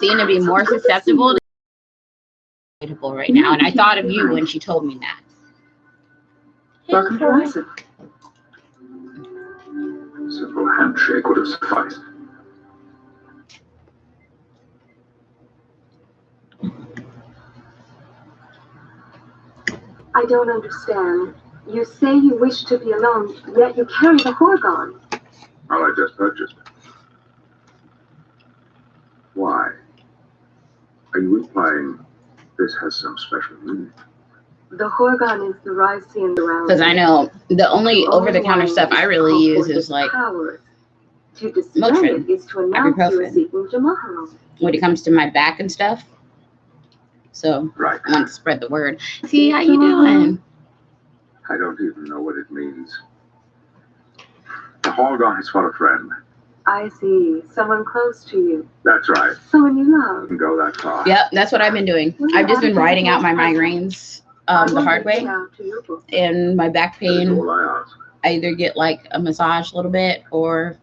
seem to be more susceptible to right now. And I thought of you when she told me that. Welcome to Isaac. Simple handshake would have sufficed. I don't understand. You say you wish to be alone, yet you carry the Horgon. Well, I just purchased it. Why? Are you implying this has some special meaning? The Horgon is the Rycian around. Because I know the only over-the-counter stuff I really use is like powers. To display Motrin, it is to announce you are ibuprofen, seeking Jamahalo. when it comes to my back and stuff. So Right. I want to spread the word. See, how you doing? I don't even know what it means. The Horgon has fought a friend. I see. Someone close to you. That's right. Someone you love. Can go that far. Yep, that's what I've been doing. I've just been riding out my migraines the hard way. And my back That is pain, all I ask. I either get like a massage a little bit or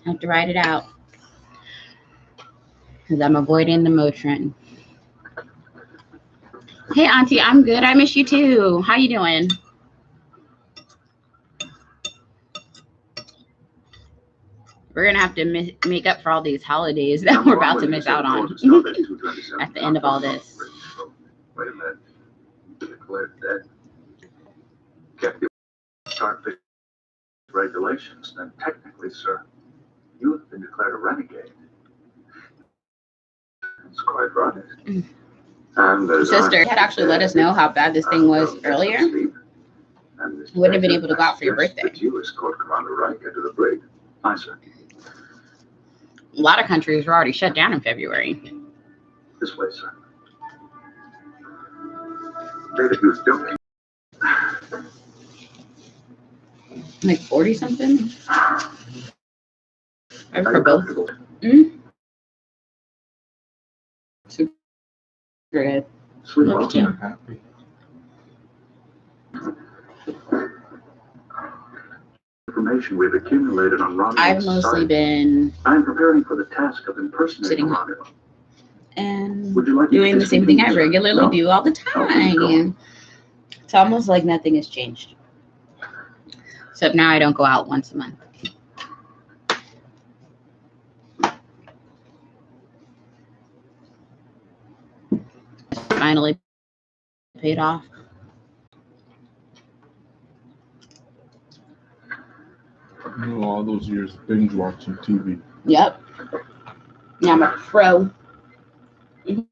have to ride it out. Because I'm avoiding the Motrin. Hey, Auntie, I'm good. I miss you too. How you doing? We're going to have to make up for all these holidays that we're about to miss out on at the end of all this. Wait a minute. You declared dead. Kept the starfish regulations, then technically, sir, you have been declared a renegade. It's quite right. And Sister had actually let us know how bad this thing was earlier. You wouldn't have been able to go out for your birthday. That you escort Commander Riker to the brig. Aye, sir. A lot of countries were already shut down in February. This way, sir. David, he was joking. Like 40 something? For both. Super good. Sleep Love you well. too. Happy. Information we've accumulated on Romulus I've mostly been I'm preparing for the task of impersonating sitting up Romulus. and Would you like me to doing the same thing I discontinue, sir? regularly No? do all the Okay, go time. It's almost like nothing has changed. Except now I don't go out once a month. Finally paid off. You know, all those years of binge watching TV. Yep. Now I'm a pro. You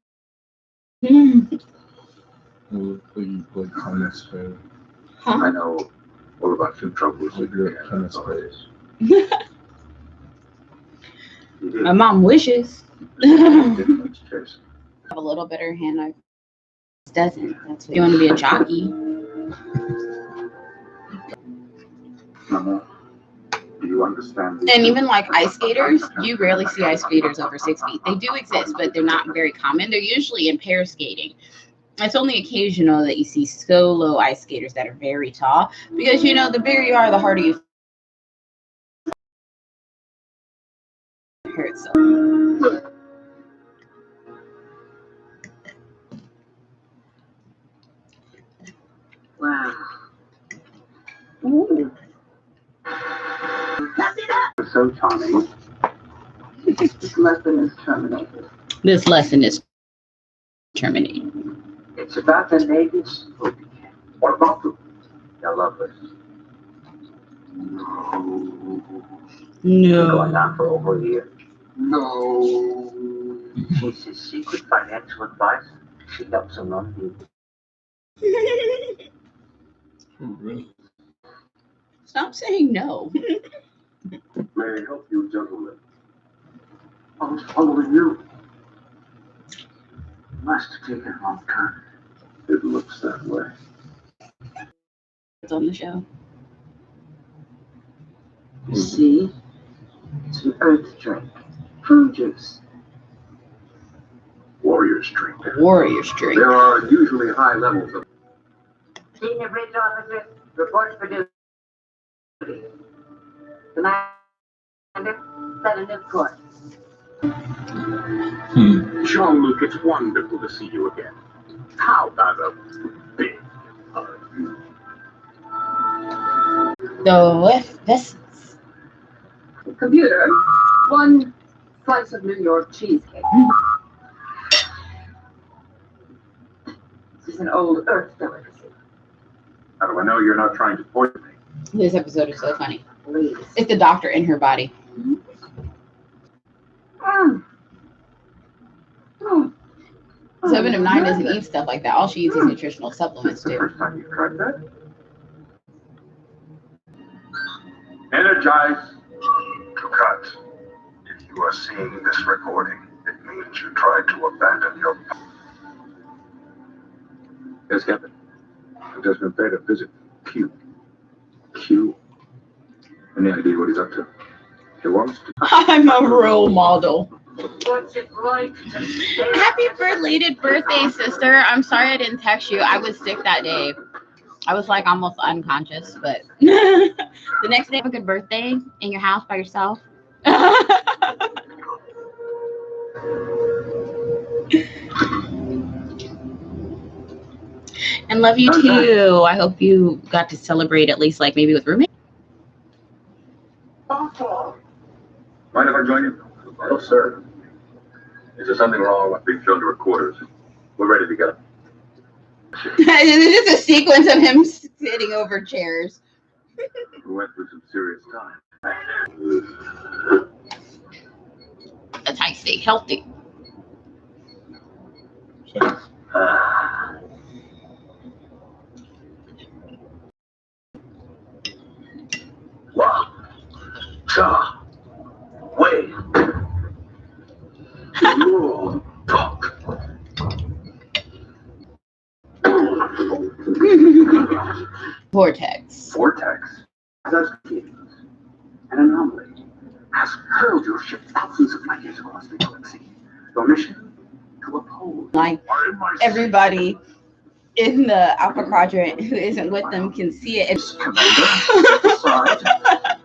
play tennis better. I know all about your troubles Like with you're the a tennis player. authorities. You did. My mom wishes. Difference, Jason. Have a little better hand. I doesn't. That's what you want to be a jockey. Mama, do you understand the And even like ice skaters, you rarely see ice skaters over 6 feet. They do exist, but they're not very common. They're usually in pair skating. It's only occasional that you see solo ice skaters that are very tall because, you know, the bigger you are, the harder you hurt. So. Wow. so charming. This lesson is terminated. This lesson is terminated. It's about the natives. What about them? They're lovely. No. Going on for over a year. No. She's his secret financial advice. She helps him run people. Oh, really? Stop saying no. May I help you, gentlemen? I was following you. Must have taken a long time. It looks that way. It's on the show. You see? It's an earth drink. Fruit juice. Warriors drink. Warriors drink. There are usually high levels of. Senior Bridge Officer, report for duty. Commander, set a new course. Jean-Luc, it's wonderful to see you again. How about a big hug? So this Computer, one slice of New York cheesecake. This is an old Earth delicacy. How do I know you're not trying to poison me? this episode is so funny. Please. It's the doctor in her body. Mm. Mm. 7 of 9 doesn't eat stuff like that. All she eats is nutritional supplements too. First time you've tried that? Energize. Cut. If you are seeing this recording, it means you tried to abandon your... Yes, Captain. I've just been paid a visit. Q. Q. Any idea what he's up to? He wants to... I'm a role model. What's it like to stay? Happy belated birthday, sister. I'm sorry I didn't text you. I was sick that day. I was like almost unconscious, but the next day, have a good birthday in your house by yourself. And love you too. I hope you got to celebrate at least like maybe with roommates. Mind if I join you? No, sir. Is there something wrong with being shown to our quarters? We're ready to go. It's just a sequence of him sitting over chairs. We went through some serious time. That's how you stay healthy. Wow. Ta. Wait. You talk. Vortex. Vortex. That's an anomaly. Has hurled your ship thousands of light years across the galaxy. Your mission? To oppose. Like everybody in the Alpha Quadrant who isn't with them can see it.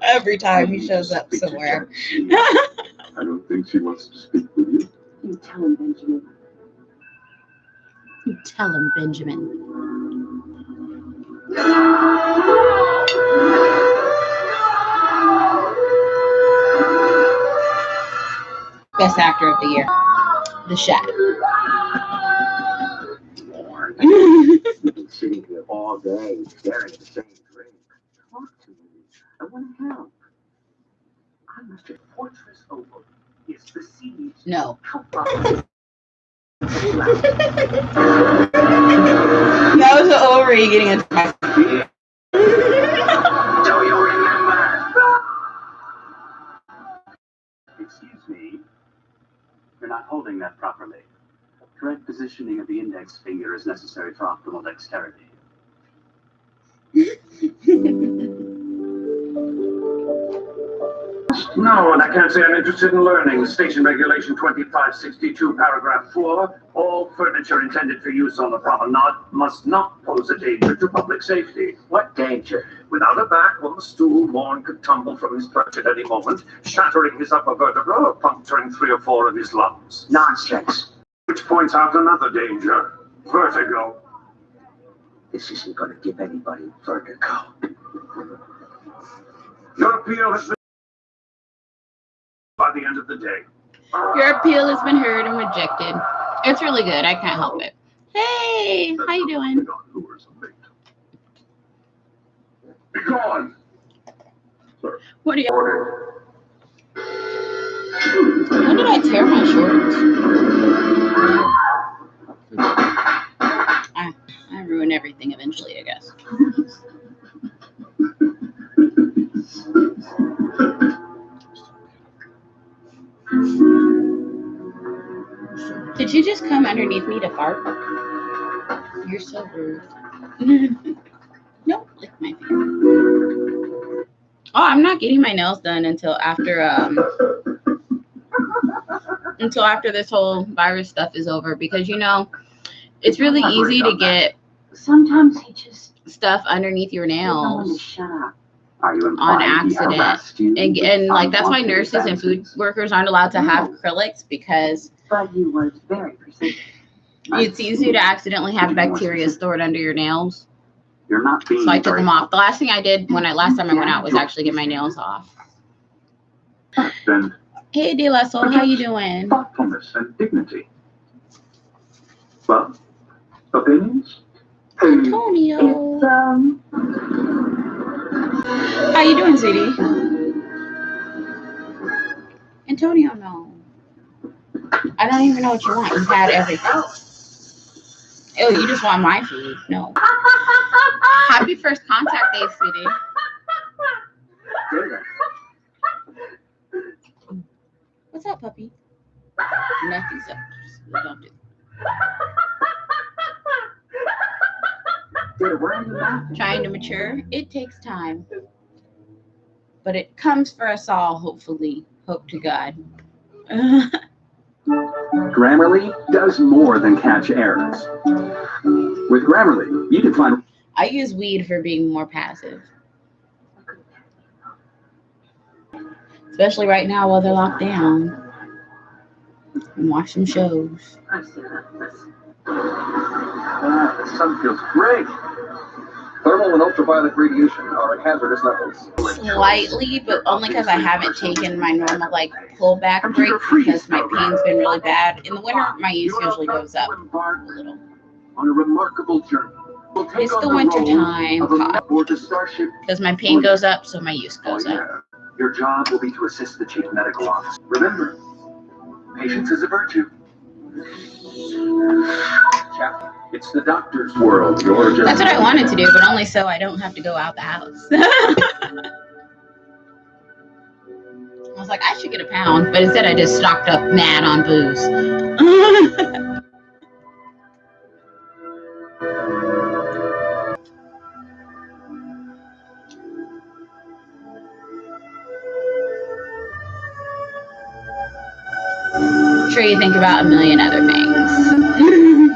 Every time he shows up somewhere. I don't think she wants to speak with you. You tell him, Benjamin. Tell him, Benjamin. Best actor of the year. The Shack. You've been sitting here all day, staring at the same drink. Talk to me. I want to help. I must have fortress over. It's the siege. No. That was the ovary getting attacked. Do you remember? Excuse me. You're not holding that properly. Correct positioning of the index finger is necessary for optimal dexterity. No, and I can't say I'm interested in learning. Station Regulation 2562, Paragraph 4. All furniture intended for use on the promenade must not pose a danger to public safety. What danger? Without a back on the stool, Morn could tumble from his perch at any moment, shattering his upper vertebra or puncturing 3 or 4 of his lungs. Nonsense. Which points out another danger. Vertigo. This isn't going to give anybody vertigo. Your appeal has been by the end of the day. Your appeal has been heard and rejected. It's really good. I can't help it. Hey, how you doing? Be gone. Sir. What are you? When did I tear my shorts? I ruin everything eventually, I guess. Did you just come underneath me to fart? You're so rude. Nope, lick my finger. Oh, I'm not getting my nails done until after this whole virus stuff is over, because it's really easy to get Sometimes he just stuff underneath your tells him to nails. shut up. Are you on implying he accident. harassed you And with like that's why unwanted nurses and food advances? workers aren't allowed to have acrylics, because But he was very persistent. it's easy to accidentally have bacteria stored under your nails. You're not being So I took very them off. The last thing I did last time I went out was actually get my nails off. Then Hey, De La Soul, how you doing? thoughtfulness and dignity. Well, opinions? Antonio. It's, How you doing, sweetie? Antonio, no. I don't even know what you want. You've had everything. Oh, you just want my food. No. Happy first contact day, sweetie. What's up, puppy? Nothing's up. Don't do Trying to mature, it takes time. But it comes for us all, hopefully. Hope to God. Grammarly does more than catch errors. With Grammarly, you can find... I use weed for being more passive. Especially right now while they're locked down. And watch some shows. The sun feels great. Thermal and ultraviolet radiation are at hazardous levels. Slightly, but only because I haven't taken my normal pullback break, because my pain's been really bad. In the winter, my use usually goes up a little. On a remarkable journey. It's the winter time, because my pain goes up, so my use goes up. Your job will be to assist the chief medical officer. Remember, patience is a virtue. It's the doctor's world. That's what I wanted to do, but only so I don't have to go out the house. I was like, I should get a pound, but instead I just stocked up mad on booze. I'm sure you think about a million other things.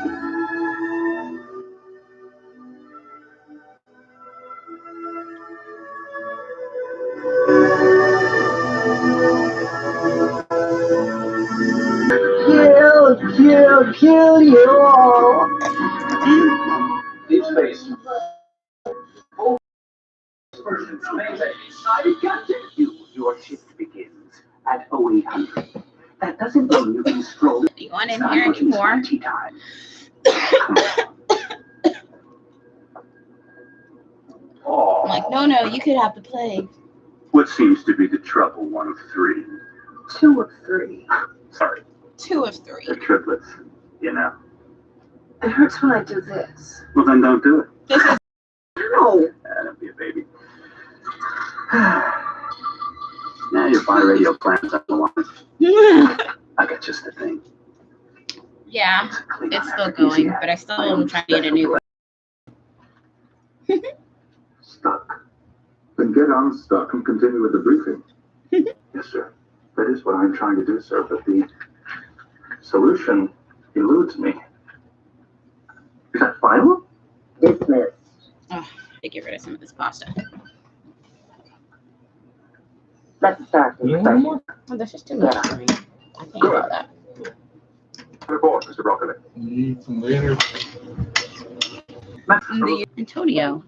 Kill you all. Deep space. Your shift begins at 0800. That doesn't mean you can stroll. You want in here anymore? I'm like, no, you could have the plague. What seems to be the trouble, one of three? 2 of 3. Sorry, 2 of 3. the triplets, you know. It hurts when I do this. Well, then don't do it. This is No. Don't be a baby. Now your bi-radio plans up the line. I got just the thing. Yeah, it's still going, but I still am trying to get a new one. Stuck. Then get unstuck and continue with the briefing. Yes, sir. That is what I'm trying to do, sir, but the solution eludes me. Is that final? Dismissed. Oh, to get rid of some of this pasta. Let's start You this don't want session. more? Oh, that's just too much for me. I can't do that. Report, Mr. Broccoli. You eat some later. Antonio.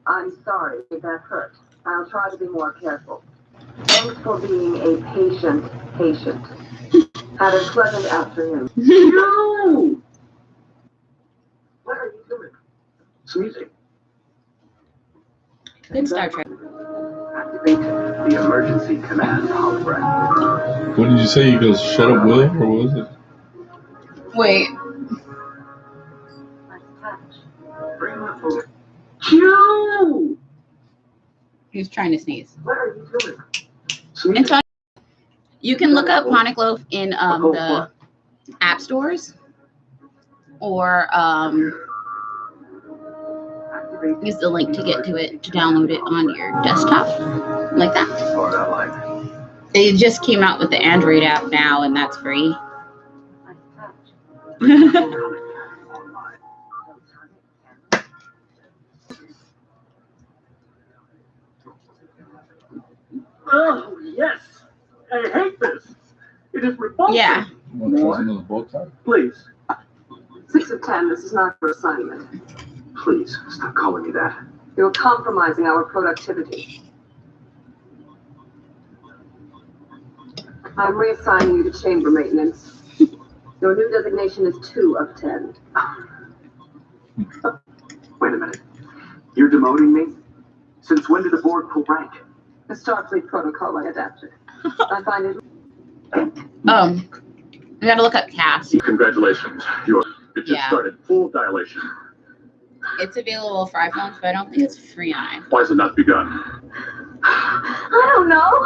I'm sorry if that hurt. I'll try to be more careful. Thanks for being a patient. Have a pleasant afternoon. No! What are you doing? Sneezing. Good Star Trek. Activate the emergency command hologram. What did you say? He goes, shut up, William, or what was it? Wait. Nice touch. Bring my food. Q! He was trying to sneeze. What are you doing? Sneezing. Antonio, you can look up Chronic Loaf in the app stores, or use the link to get to it, to download it on your desktop, like that. Or that line. They just came out with the Android app now, and that's free. Nice touch. Yeah. You want to try some of the bow tie? Please. 6 of 10, this is not your assignment. Please, stop calling me that. You're compromising our productivity. I'm reassigning you to chamber maintenance. Your new designation is 2 of 10. Wait a minute. You're demoting me? Since when did the board pull rank? The Starfleet protocol I adapted. I find it. We gotta look up cast. Congratulations. It just started full dilation. It's available for iPhones, but I don't think it's free on iPhone. Why has it not begun? I don't know.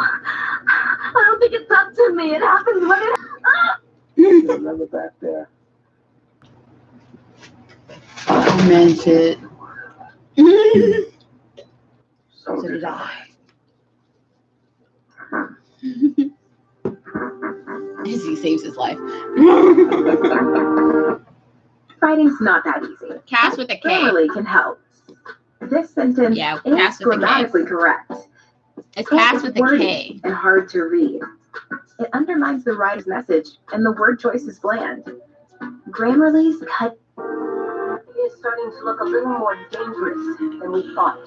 I don't think it's up to me. It happens when it. You're never back there. I meant it. So So did I. As he saves his life. Writing's not that easy. Cast with a K. Grammarly can help. This sentence Yeah, is cast with a K. grammatically correct. It's cast with a wordy K. and hard to read. It undermines the writer's message, and the word choice is bland. Grammarly's cut It's starting to look a little more dangerous than we thought.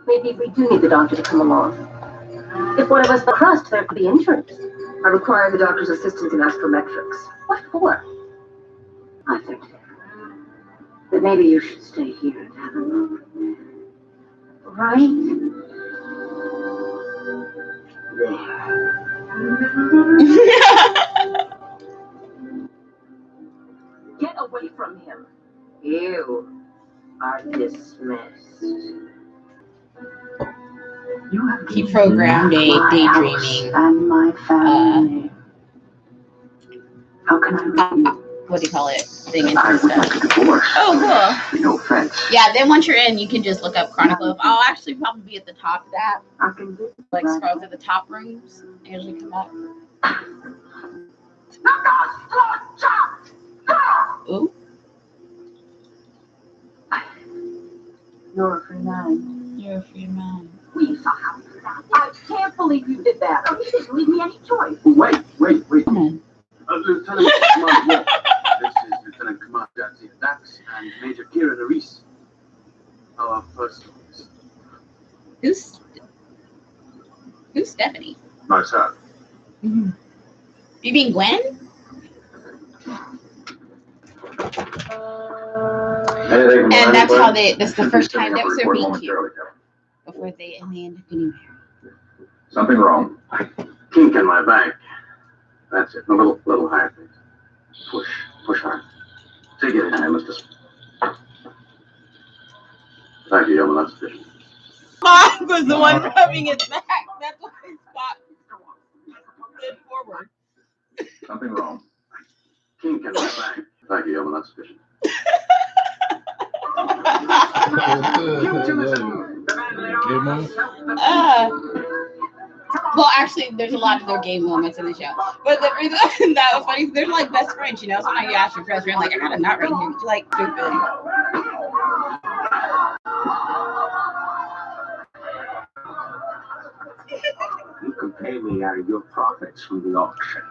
Maybe we do need the doctor to come along. If one of us crushed, there could be injuries. I require the doctor's assistance in astrometrics. What for? I think that maybe you should stay here and have a look. Right there. Get away from him. You are dismissed. You have He programmed a daydreaming. And my family. How can I What do you call it? Thing into I his would stuff. like a divorce. Oh, cool. No offense. Yeah, then once you're in, you can just look up Chronic Loaf. I'll actually probably be at the top of that. I can do Like scroll to the top rooms. They usually come up. Ooh. You're a free man. You're a free man. We saw how you did that. I can't believe you did that. Oh, you didn't leave me any choice. Wait. Come Lieutenant Command Loaf. This is Lieutenant Command Jadzia Dax and Major Kira Nerys. Our first officer. Who's Stephanie? Myself. You mean Gwen? And that's how that's the first time that was their meet cute. Before they end up getting married. Something wrong. Kink in my back. That's it. A little higher, please. Push hard. Take it in, Mr. Thank you, Yeoman. That's sufficient. Spock was the one rubbing it back. That's why Spock slid forward. Something wrong. Kink in my back. Thank you, Yeoman. That's sufficient. Game on? Well, actually, there's a lot of their game moments in the show. But the reason that was funny, they're like best friends, you know. So when I asked your best friend, like, I got a nut right here. You like, good feeling. You can pay me out of your profits from the auction.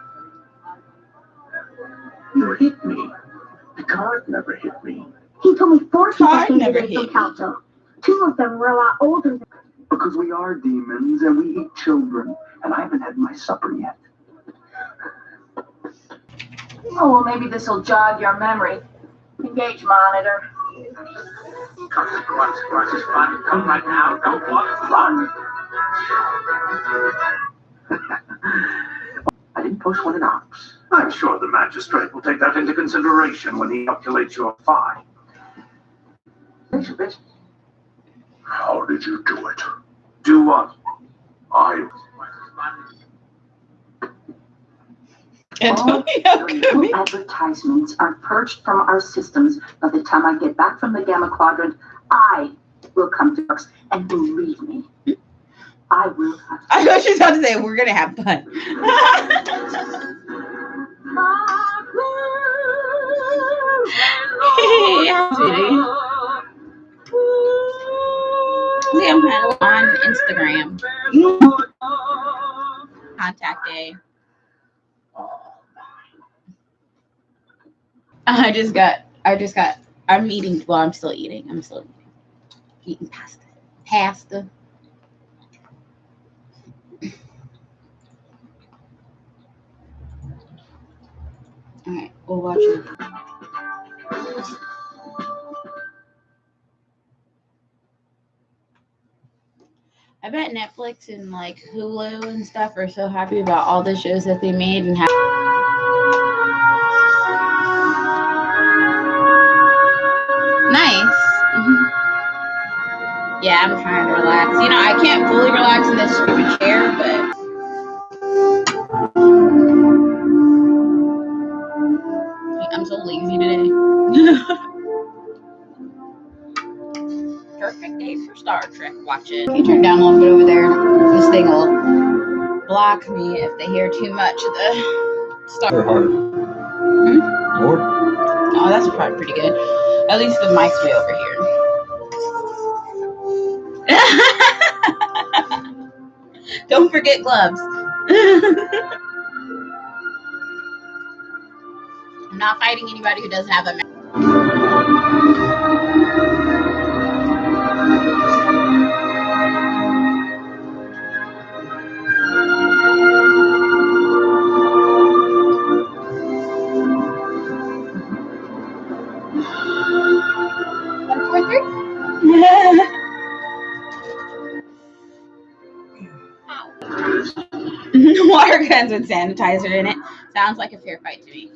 You hit me. Picard never hit me. He told me 4 people Picard came never in hit from me. Calto. 2 of them were a lot older than Because we are demons and we eat children, and I haven't had my supper yet. Oh, well, maybe this will jog your memory. Engage monitor. Consequences, fun. Come right now. Don't want to run. I didn't push one in ops. I'm sure the magistrate will take that into consideration when he calculates your fine. Bitch. How did you do it? Do what? Antonio New advertisements are purged from our systems. By the time I get back from the Gamma Quadrant, I will come to works, and believe me, I will have to. I know what she's about to say. We're gonna have fun. Yeah, sweetie. See, I'm kind of on Instagram. Contact day. I'm eating. Well, I'm still eating. Eating pasta. Pasta. All right, we'll watch it. I bet Netflix and like Hulu and stuff are so happy about all the shows that they made and how. Nice. Yeah, I'm trying to relax. You know, I can't fully relax in this stupid chair, but I'm so lazy today. Perfect day for Star Trek watching. Can you turn down a little bit over there? This thing will block me if they hear too much of the Star They're hard. Lord? Oh, that's probably pretty good. At least the mic's way over here. Don't forget gloves. I'm not fighting anybody who doesn't have a mask. Water guns with sanitizer in it. Sounds like a fair fight to me.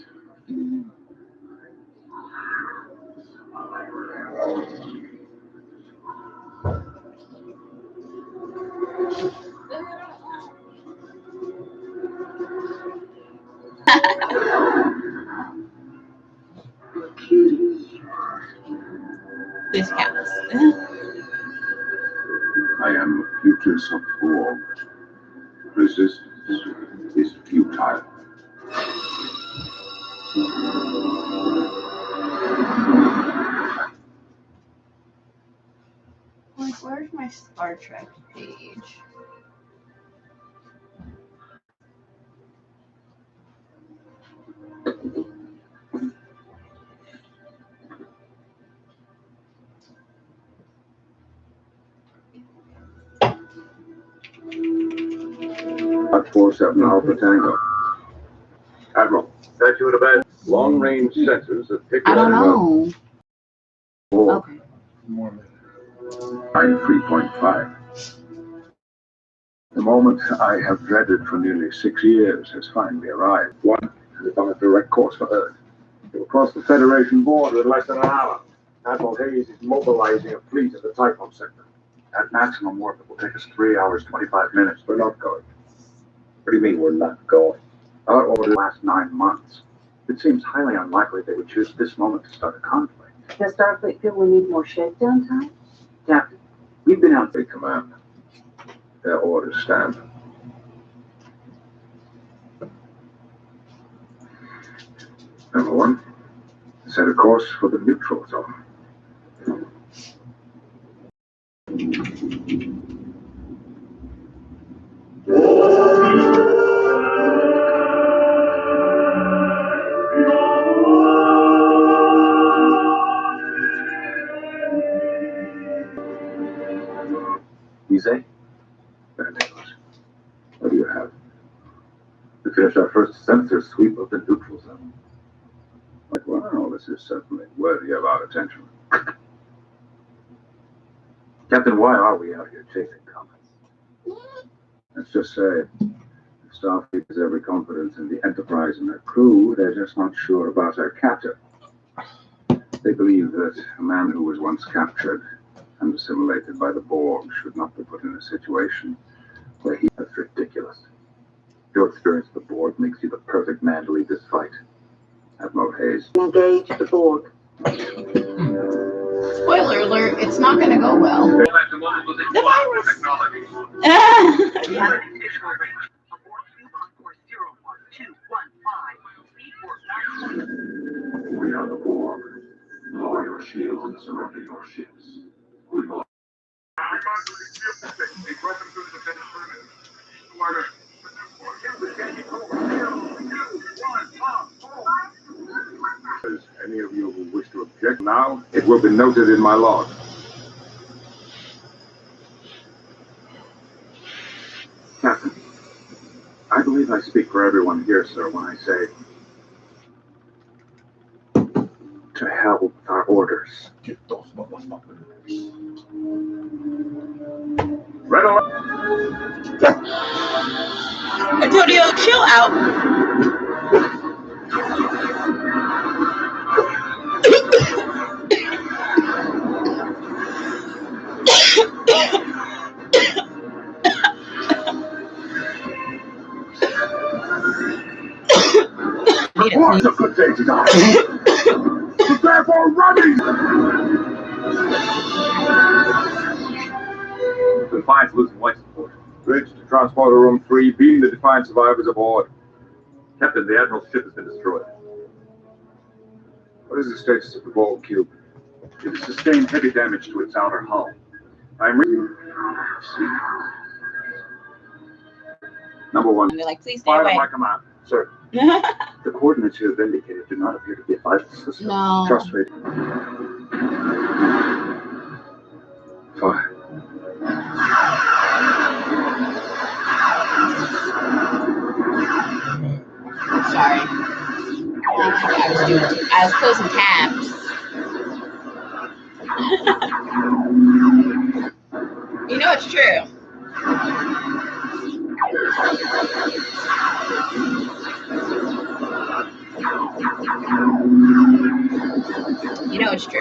This counts. I am the fetus of Borg. Resistance is futile. Like, where's my Star Trek page? At 47 Alpha Tango. Admiral, that you to bed. Long-range sensors that pick I don't know. Borg. Okay. More later. 3.5. The moment I have dreaded for nearly 6 years has finally arrived. One is on a direct course for Earth. It will cross the Federation border in less than an hour. Admiral Hayes is mobilizing a fleet in the Typhon sector. At maximum warp, it will take us 3 hours, 25 minutes. We're not going. What do you mean we're not going? Our order last 9 months. It seems highly unlikely they would choose this moment to start a conflict. Does Starfleet feel we need more shakedown time? Captain, we've been out to command. Their orders stand. Number one, set a course for the neutral zone. Easy. Very Nicholas. What do you have? We finished our first sensor sweep of the neutral zone. Like, wow, this is certainly worthy of our attention. Captain, why are we out here chasing comets? Let's just say, Starfleet has every confidence in the Enterprise and their crew. They're just not sure about their captain. They believe that a man who was once captured and assimilated by the Borg should not be put in a situation where he is ridiculous. Your experience with the Borg makes you the perfect man to lead this fight. Admiral Hayes. Engage the Borg. Spoiler alert, it's not going to go well. The virus. Yeah. We are the Borg. Lower your shields and surrender your ships. We will. Any of you who wish to object now, it will be noted in my log. Captain, I believe I speak for everyone here, sir, when I say, to hell with our orders. Get those motherfuckers. Red alert! Antonio, chill out. It's a good day to die. Prepare for running! Defiance losing life support. Bridge to transporter room 3. Beam the Defiance survivors aboard. Captain, the Admiral's ship has been destroyed. What is the status of the Ball Cube? It has sustained heavy damage to its outer hull. I'm Number 1. And they're like, please stay Fire away. my command. Sir, the coordinates you have indicated do not appear to be a vital system. No. Trust me. Fire. Sorry. I was closing tabs. You know it's true. You know it's true.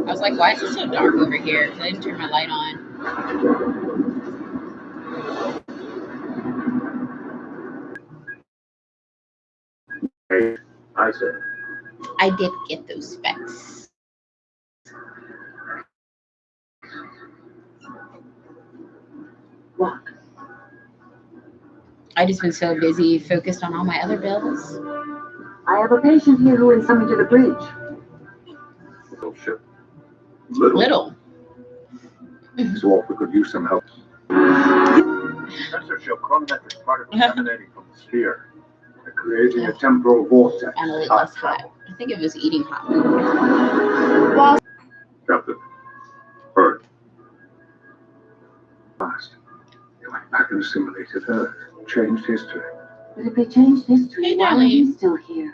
I was like, why is it so dark over here? Because I didn't turn my light on. Hey, I said. I did get those specs. What? I just been so busy focused on all my other bills. I have a patient here who is coming to the bridge. Little ship. Little. So if we could use some help. Sensor show chronometric particles emanating from the sphere. They're creating a temporal vortex. And a little less hot. I think it was eating hot food. Captain. Bird. Fast. They went back and assimilated Earth. Changed history. But if they changed history, Hey, why are darling. we still here?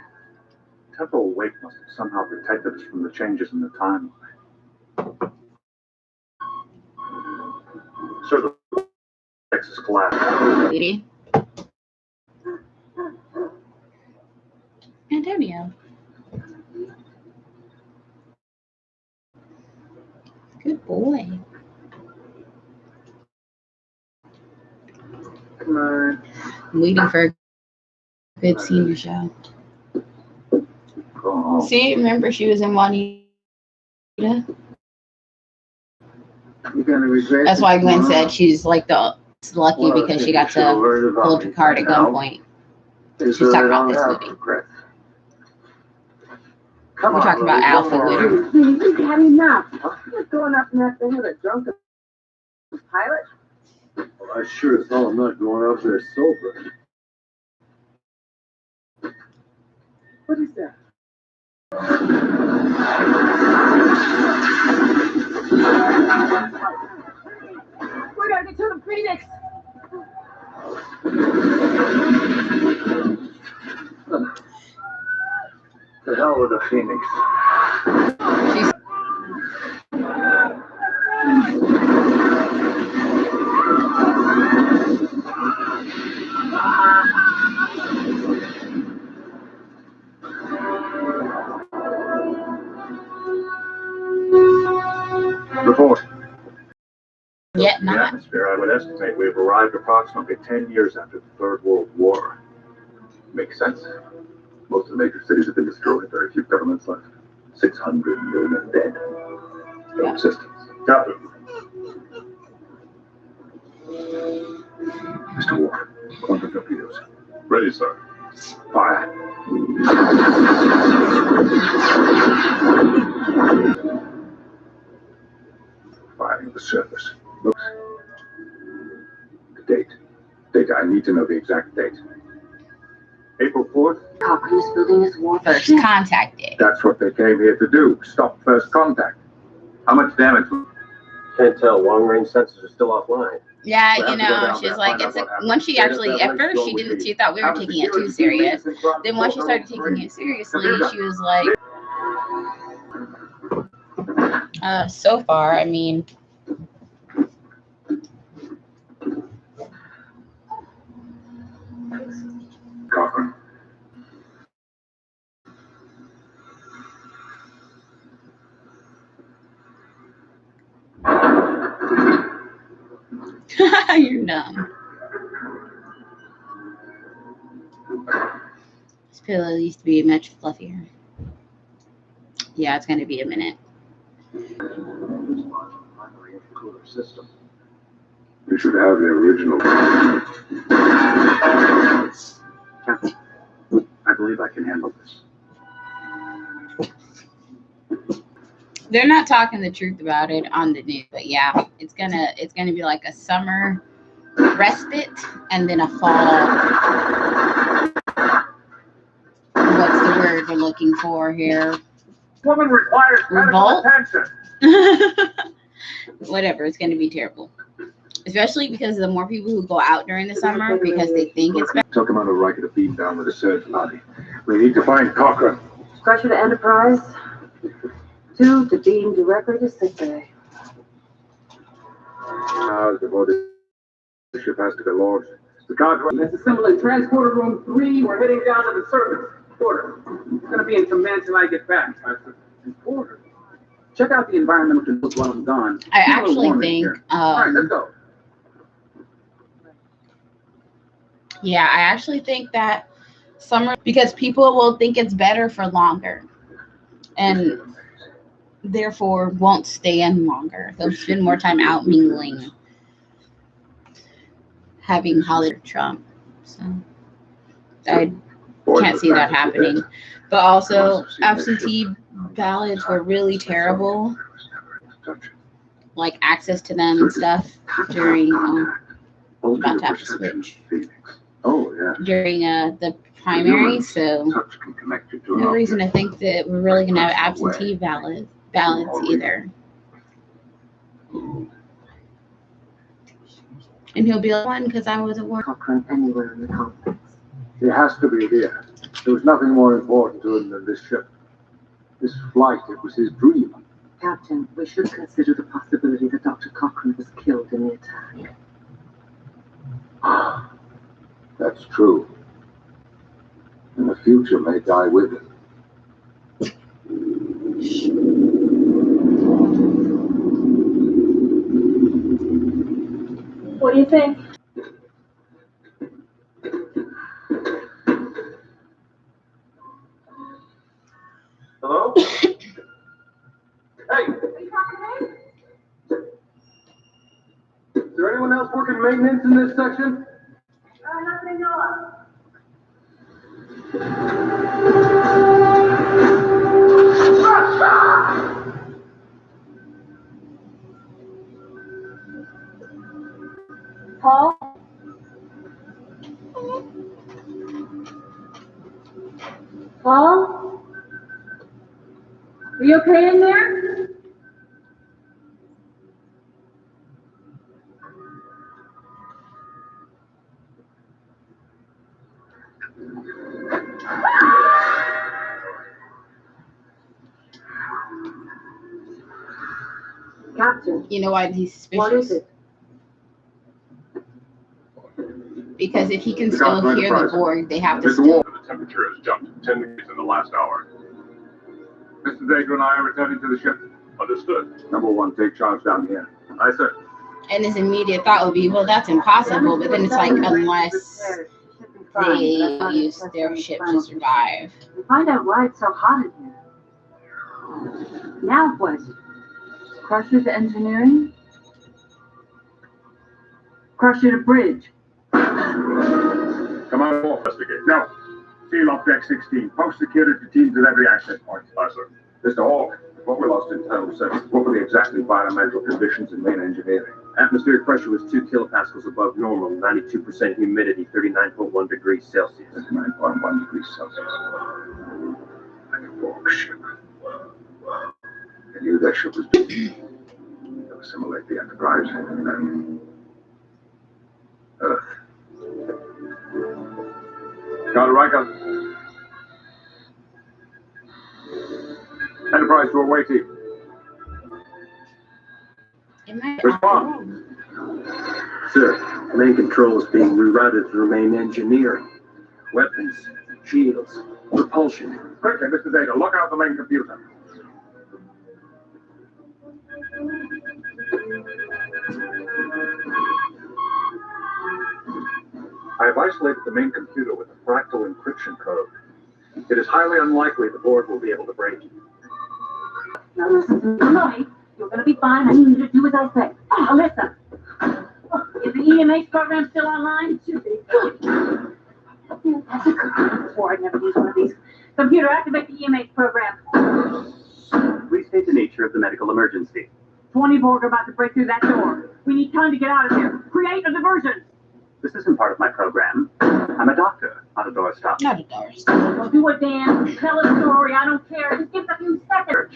Temporal wake must have somehow protected us from the changes in the timeline. Sir, the vortex is collapsed. Lady. Antonio. Good boy. Come on. I'm waiting for a good senior show. Go home. See, remember she was in Juanita? You're gonna regret That's this why Gwen tomorrow. said she's like the lucky Well, because I she think got you should have to learned about pull me Picard at by now. gunpoint. Is She's talking there about any this other movie. regret? Come We're on, talking about Lily, Alpha don't Winter. worry. We've had enough. You're going up in that thing with a drunken pilot? Well, I sure as hell am not going up there sober. What is that? We gotta get to the Phoenix! The hell with the Phoenix. She's Report. yet The not. atmosphere, I would estimate we've arrived approximately 10 years after the Third World War. Makes sense. Most of the major cities have been destroyed. Very few governments left. 600 million dead. No Yeah. resistance. Captain. Mr. Wolf, quantum torpedoes. Ready, sir. Fire. Firing the surface. Looks. The date. Date. I need to know the exact date. April 4th? Cochran is building his war First ship. contact day. That's what they came here to do. Stop first contact. How much damage? Can't tell. Long-range sensors are still offline. Yeah, We'll you have to go know, down she's there, like, find out it's a, what happened. once she Data actually, at settlement, first go she with didn't, me. she thought we were Have a taking it too security serious. team from Then once she started taking Loaf. it seriously, she was like, so far, I mean, Cochran. you're dumb. This pillow used to be much fluffier. Yeah, it's going to be a minute. Cooler system. You should have the original. Captain, I believe I can handle this. They're not talking the truth about it on the news, but yeah, it's gonna be like a summer respite and then a fall. What's the word we're looking for here? Woman requires medical Revolt? attention. Whatever, it's gonna be terrible. Especially because the more people who go out during the summer because they think it's better. Took him on a Riker to beam down with a search party. We need to find Cochran. Crusher to Enterprise. 2 to beam directly to sick bay. Hours before the ship has to be launched. The guard. Let's assemble in transporter room 3. We're heading down to the surface. Quarter. It's gonna be in command till I get back. Quarter. Check out the environmental controls while I'm gone. I It's a little actually warm in think here. All right, let's go. yeah, I actually think that summer, because people will think it's better for longer and therefore won't stay in longer. They'll spend more time out mingling, having holiday Trump. So I can't see that happening. But also, absentee ballots were really terrible, like access to them and stuff during about to have to switch Oh yeah. during the primary. So Touch can connect you to no an reason to object. think that we're really gonna have absentee ballots either. And he'll be like, one because I wasn't working. Cochran anywhere in the complex. He has to be here. There was nothing more important to him than this ship. This flight, it was his dream. Captain, we should consider the possibility that Dr. Cochran was killed in the attack. That's true. And the future may die with him. What do you think? Hello? Hey! Is there anyone else working maintenance in this section? Nothing to know of. Paul? Paul? Are you okay in there? Captain, You know why he's what is suspicious? it? Because if he can still hear the Borg, they have to Mr. still. Wolf, the temperature has jumped 10 degrees in the last hour. Mr. Dacre and I are returning to the ship. Understood. Number 1, take charge down here. Aye, sir. And his immediate thought would be, well, that's impossible. But then it's like, unless they use their ship to survive. We find out why it's so hot in here. Now what? Crusher to engineering? Crusher to bridge. Come on, Wolf. Investigate. No. Seal off deck 16. Post security teams at every access point. Aye, sir. Mr. Hawk, what we lost in internal service, what were the exact environmental conditions in main engineering? Atmospheric pressure was 2 kilopascals above normal, 92% humidity, 39.1 degrees Celsius. 39.1 degrees Celsius. Like a fog ship. I knew that ship was to assimilate the Enterprise and Earth. Carter Riker. Enterprise to away team. Respond. Sir, main control is being rerouted through main engineering. Weapons, shields, propulsion. Quickly, Mr. Data, lock out the main computer. I have isolated the main computer with a fractal encryption code. It is highly unlikely the board will be able to break it. Now listen, Molly, you're going to be fine. I need you to do as I say. Now listen. Is the EMH program still online? It should be. Good. That's a good before I'd never use one of these. Computer, activate the EMH program. Restate the nature of the medical emergency. 20 Borg are about to break through that door. We need time to get out of here. Create a diversion. This isn't part of my program. I'm a doctor, not a doorstop. Not a doorstop. Well, do it, Dan. Tell a story. I don't care. Just give us a few seconds.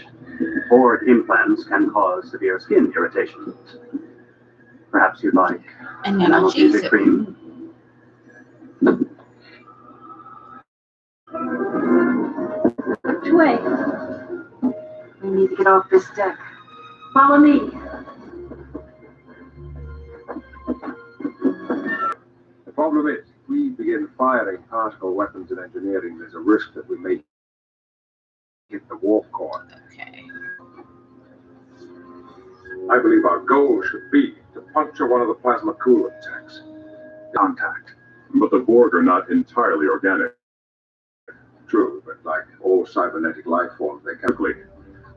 Board implants can cause severe skin irritation. Perhaps you'd like And then I'll choose analgesic it. cream. Which way? We need to get off this deck. Follow me. The problem is, if we begin firing particle weapons and engineering, there's a risk that we may hit the warp core. Okay. I believe our goal should be to puncture one of the plasma coolant tanks. Contact. But the Borg are not entirely organic. True, but like all cybernetic life forms, they chemically.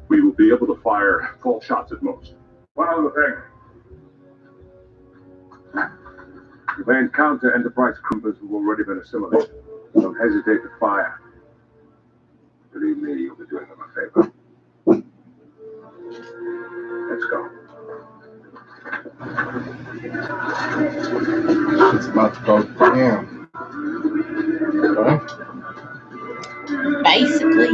We will be able to fire 12 shots at most. One other thing. If they encounter Enterprise crews who've already been assimilated, don't hesitate to fire. Believe me, you'll be doing them a favor. Let's go. It's about to go down. Okay. Basically.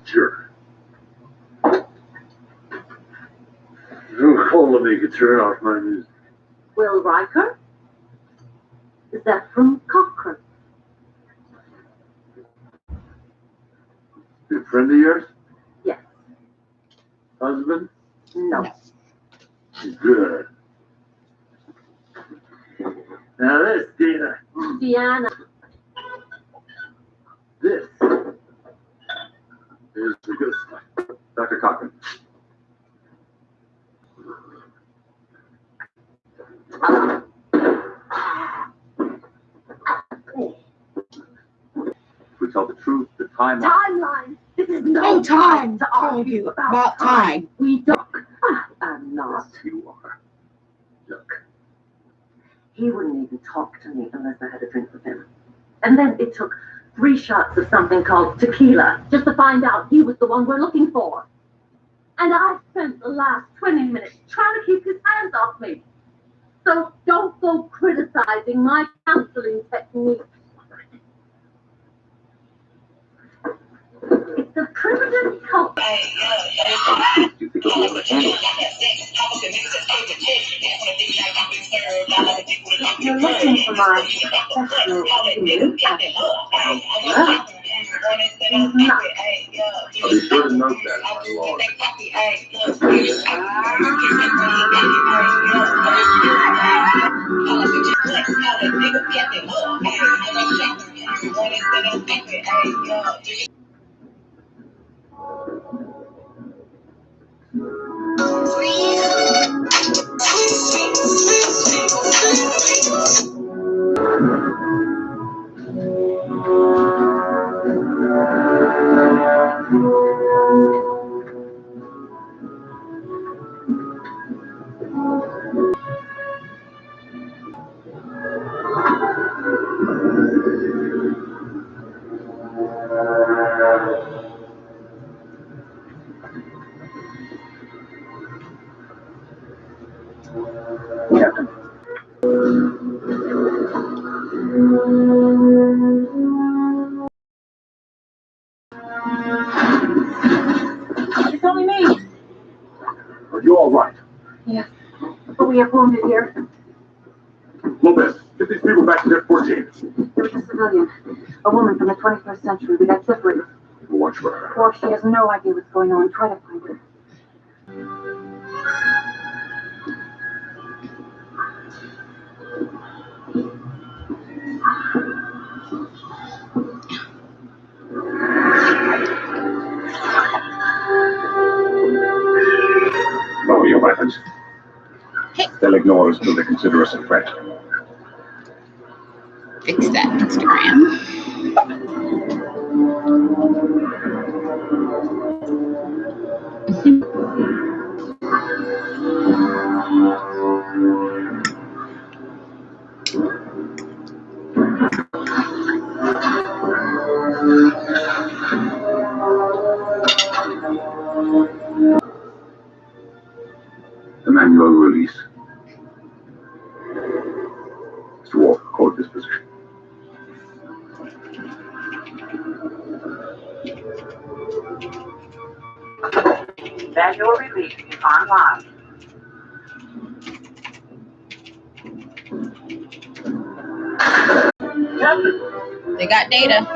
Sure. Only could turn off my music. Will Riker? Is that from Cochrane? Good friend of yours? Yes. Husband? No. No. Good. Now this, Dana. Deanna. This is the good stuff. Dr. Cochran. If we tell the truth, the timeline. Timeline. This is No time to argue about time. We don't. I'm not. You are. Look. He wouldn't even talk to me unless I had a drink with him. And then it took 3 shots of something called tequila just to find out he was the one we're looking for. And I spent the last 20 minutes trying to keep his hands off me. So don't go criticizing my counseling technique. It's a primitive culture. You think you'll be able to handle it? If you're looking for my professional opinion, well, he's not. I'll be sure to note that, my lord. It's only me. Are you all right? Yes, but we have wounded here. Lopez, get these people back to their 14. There was a civilian, a woman from the 21st century. We got separated. Watch for her. Or she has no idea what's going on. Try to find her. Lower your weapons. Hey. They'll ignore us till they consider us a threat. Fix that Instagram. The manual release. Mr. Walker, hold this position. Manual release is online. They got data.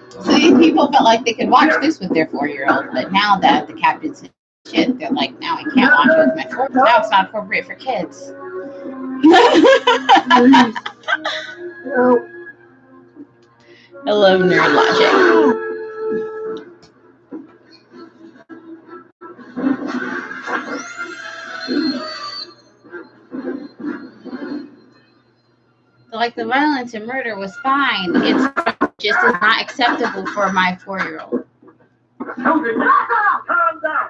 So these people felt like they could watch this with their 4-year-old, but now that the captain's shit, they're like, now I can't watch it with my 4. Now it's not appropriate for kids. No. I love nerd logic. So, like, the violence and murder was fine. It's just not acceptable for my 4-year-old. Calm down!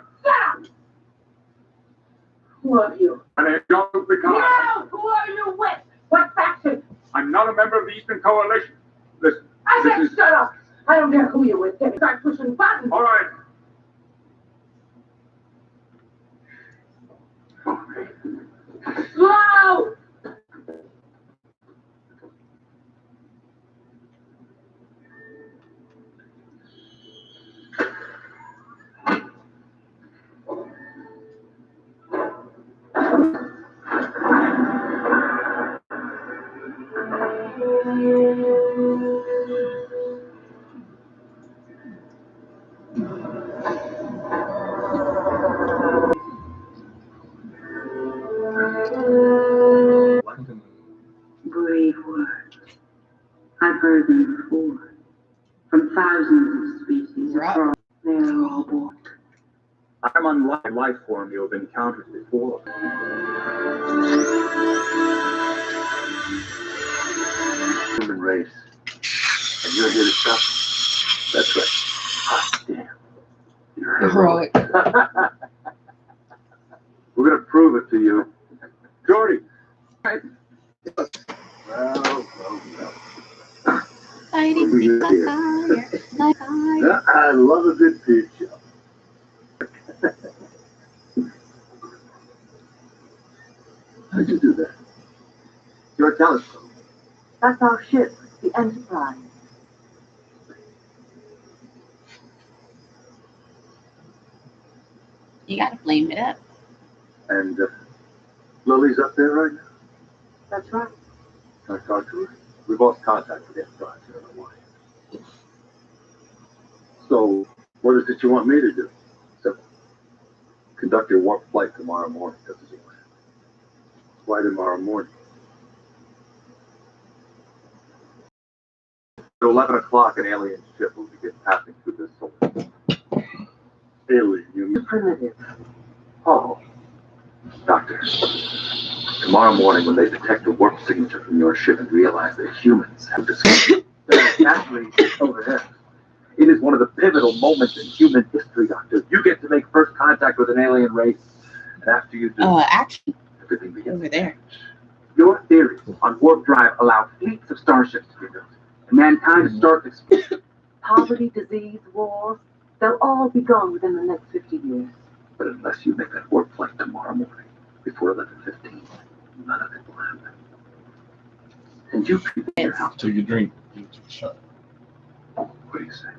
Who are you? My name is John Picard. No! Who are you with? What faction? I'm not a member of the Eastern Coalition. Listen, I this said is... shut up! I don't care who you're with. Then start pushing buttons. All right. Okay. Slow! Brave words. I've heard them before. From thousands of species across. They're all born. I'm unlike a life form you have encountered before. Human race. And you're here to stop? That's right. Hot damn. You're Heroic. We're going to prove it to you. Jordy. Well. Fighting We'll like be fire, like fire. I love a good picture. How'd you do that? Your telescope. That's our ship, the Enterprise. You gotta flame it up. And Lily's up there right now? That's right. Can I talk to her? We've lost contact with the Enterprise. I don't know why. So, what is it you want me to do? Simple. Conduct your warp flight tomorrow morning. That's what you want. Why tomorrow morning? At 11 o'clock, an alien ship will begin passing through this solar. Alien, you mean? Primitive. Oh. Doctor. Tomorrow morning, when they detect a warp signature from your ship and realize that humans have discovered naturally over there. It is one of the pivotal moments in human history, Doctor. You get to make first contact with an alien race, and after you do, Actually, everything begins. over there. Your theories on warp drive allow fleets of starships to be built, and mankind to start exploring. Poverty, disease, war. They'll all be gone within the next 50 years. But unless you make that warp flight tomorrow morning, before 11:15, none of it will happen. And you people here, Take a drink. Take a shot. what do you say?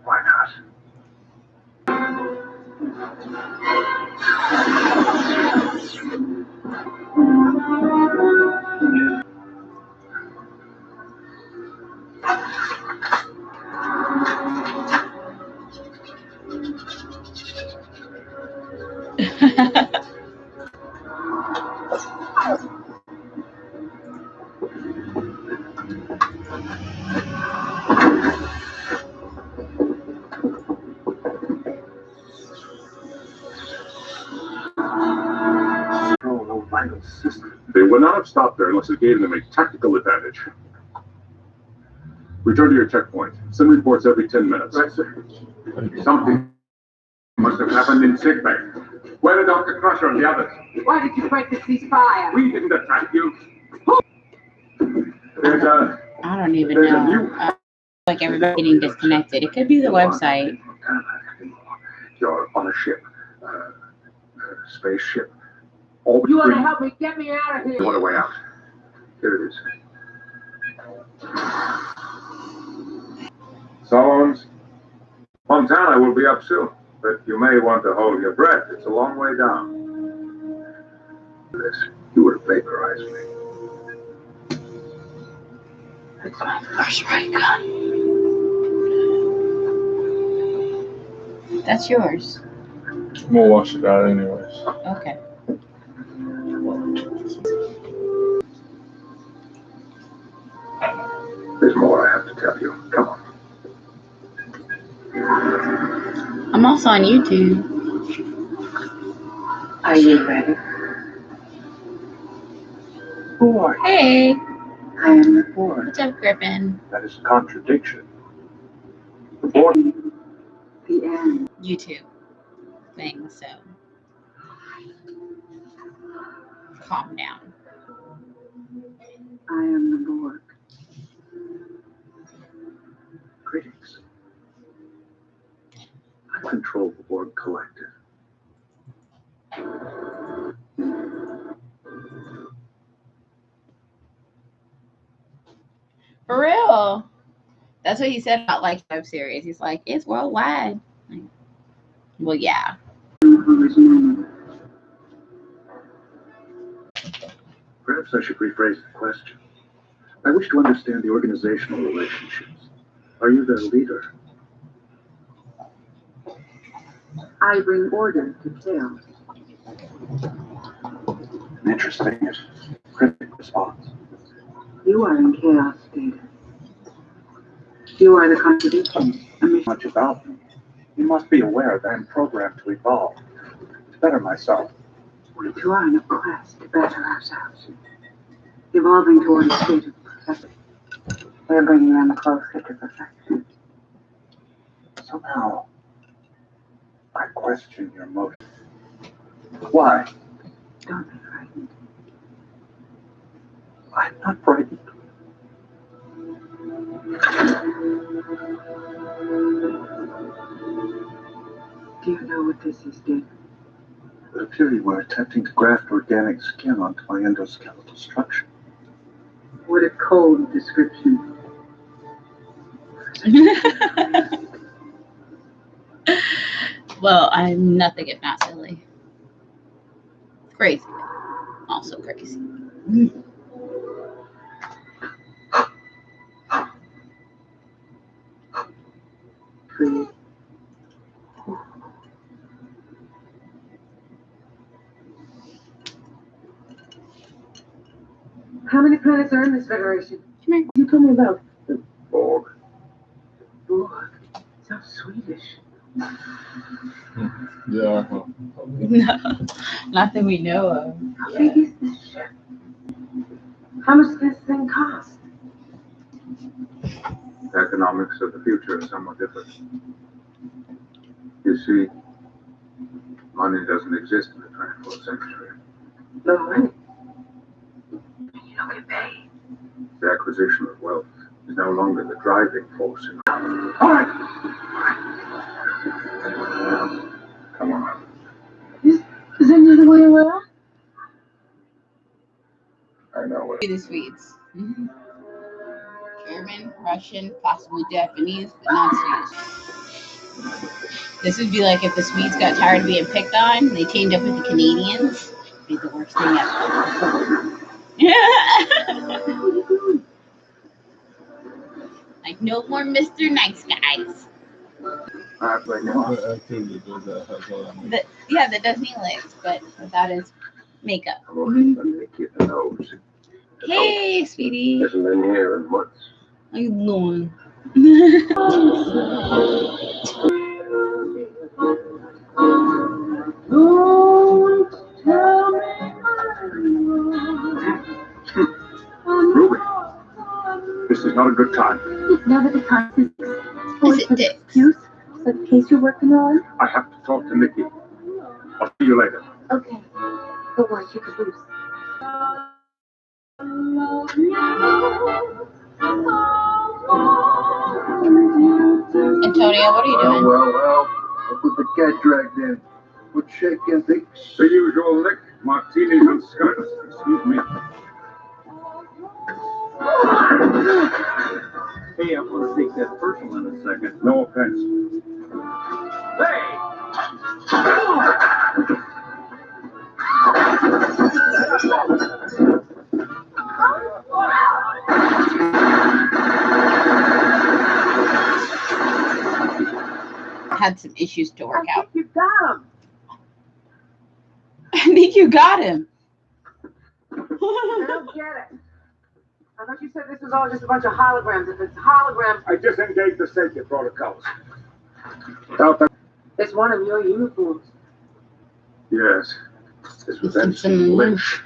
Why not? No vital system. They would not have stopped there unless it gave them a tactical advantage. Return to your checkpoint. Send reports every 10 minutes. Right, sir. Something must have happened in sickbay. Where are Dr. Crusher and the others? Why did you break the ceasefire? We didn't attack you. There's a... I don't even There's a know. new... Like everybody getting disconnected. It could be the website. You're on a ship. Spaceship. All You want to between- help me? Get me out of here. You want a way out? Here it is. Solomons, Montana will be up soon, but you may want to hold your breath. It's a long way down. This. You would vaporize me. It's my first ray gun. That's yours. I'm gonna wash it out anyways. Okay. There's more I have to tell you. Come on. I'm also on YouTube. Are you ready? Board. Hey, I am the board. what's up, Griffin? That is a contradiction. The end. YouTube thing, so calm down. I am the board. Greetings. I control the Borg Collective. For real. That's what he said about like web series. He's like, it's worldwide. Like, well, yeah. Perhaps I should rephrase the question. I wish to understand the organizational relationships. Are you their leader? I bring order to chaos. An interesting yet cryptic response. You are in chaos state. You are the contradiction. Much about me. You must be aware that I'm programmed to evolve, to better myself. We two are on a quest to better ourselves. Evolving toward a state of perfection. We're bringing them closer to perfection. Somehow, I question your motive. Why? Don't be frightened. I'm not frightened. Do you know what this is, David? It appears you were attempting to graft organic skin onto my endoskeletal structure. What a cold description. Well, I'm nothing if not silly. Crazy. Also crazy. Free. How many planets are in this federation? Come here. You told me about the Borg. Borg. Sounds Swedish. Yeah. No, not that we know of. How big is this ship? How much does this thing cost? The economics of the future is somewhat different. You see, Money doesn't exist in the 21st century. No money. You don't get paid. The acquisition of wealth is no longer the driving force in. All right. Come on. Is there another way around? I know it. The Swedes. German, Russian, possibly Japanese, but not Swedish. This would be like if the Swedes got tired of being picked on, they teamed up with the Canadians. It'd be the worst thing ever. Like, no more Mr. Nice Guys. Right now. The actor that does that has all that money. That does nail legs, but without his makeup. Hey, sweetie. Hasn't been here in months. How you doing? Ruby, this is not a good time. It's never the time to Is it Dick? excuse for the case you're working on. I have to talk to Nikki. I'll see you later. Okay. Don't worry, you can lose. Antonio, what are you doing? Well. Look what the cat dragged in. What's shaking, Dick? The usual, Nick. Martinis and scotch. Excuse me. Hey, I'm going to take that personal in a second. No offense. Had some issues to work out. You got him. I think you got him. I don't get it. I thought you said this was all just a bunch of holograms. If it's holograms, I disengaged the safety protocols. it's one of your uniforms. Yes. This was Some Ensign Lynch.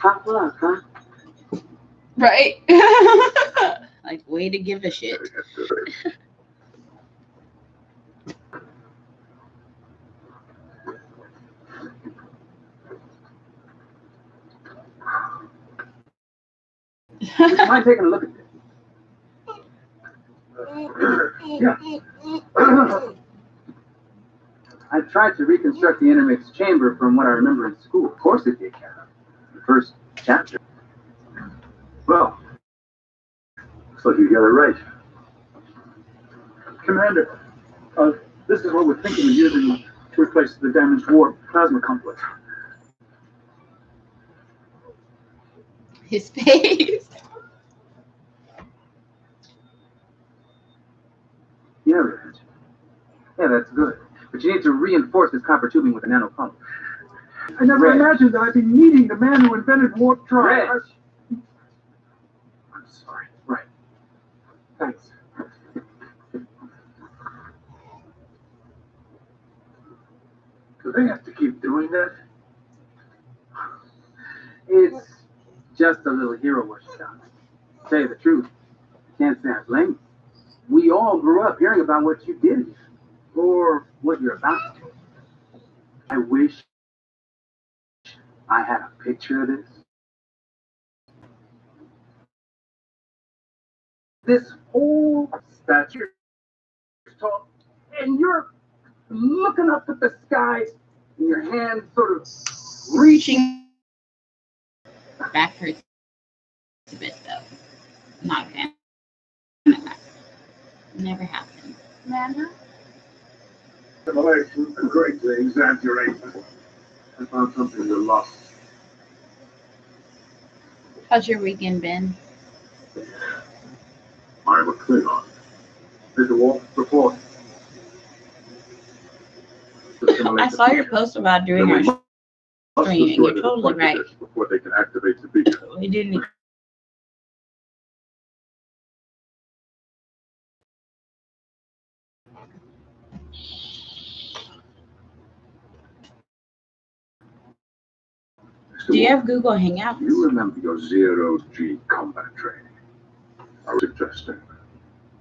Tough luck, huh? Right? Like, way to give a shit. Mind taking a look at this? I tried to reconstruct the intermix chamber from what I remember in school. Of course it did, Captain. The first chapter. Well, looks like you got it right. Commander, this is what we're thinking of using to replace the damaged warp plasma complex. His face. Yeah, that's good. But you need to reinforce this copper tubing with a nano pump. I never imagined that I'd be meeting the man who invented warp drive. I'm sorry. Right. Thanks. Do they have to keep doing that? It's just a little hero worship, John. To tell you the truth, can't say I blame you. We all grew up hearing about what you did, or what you're about to do. I wish I had a picture of this. This whole statue is tall, and you're looking up at the sky, and your hand sort of Reaching back hurts a bit, though. I'm not a fan. Never happened. Amanda? Simulation and greatly exaggeration. I found something you lost. How's your weekend been? I'm a Klingon. Visual report. I saw your post about doing our stream, and you're totally right. Before they can activate the beacon. We didn't. Do you have Google Hangouts? You remember your zero-G combat training? I was suggesting.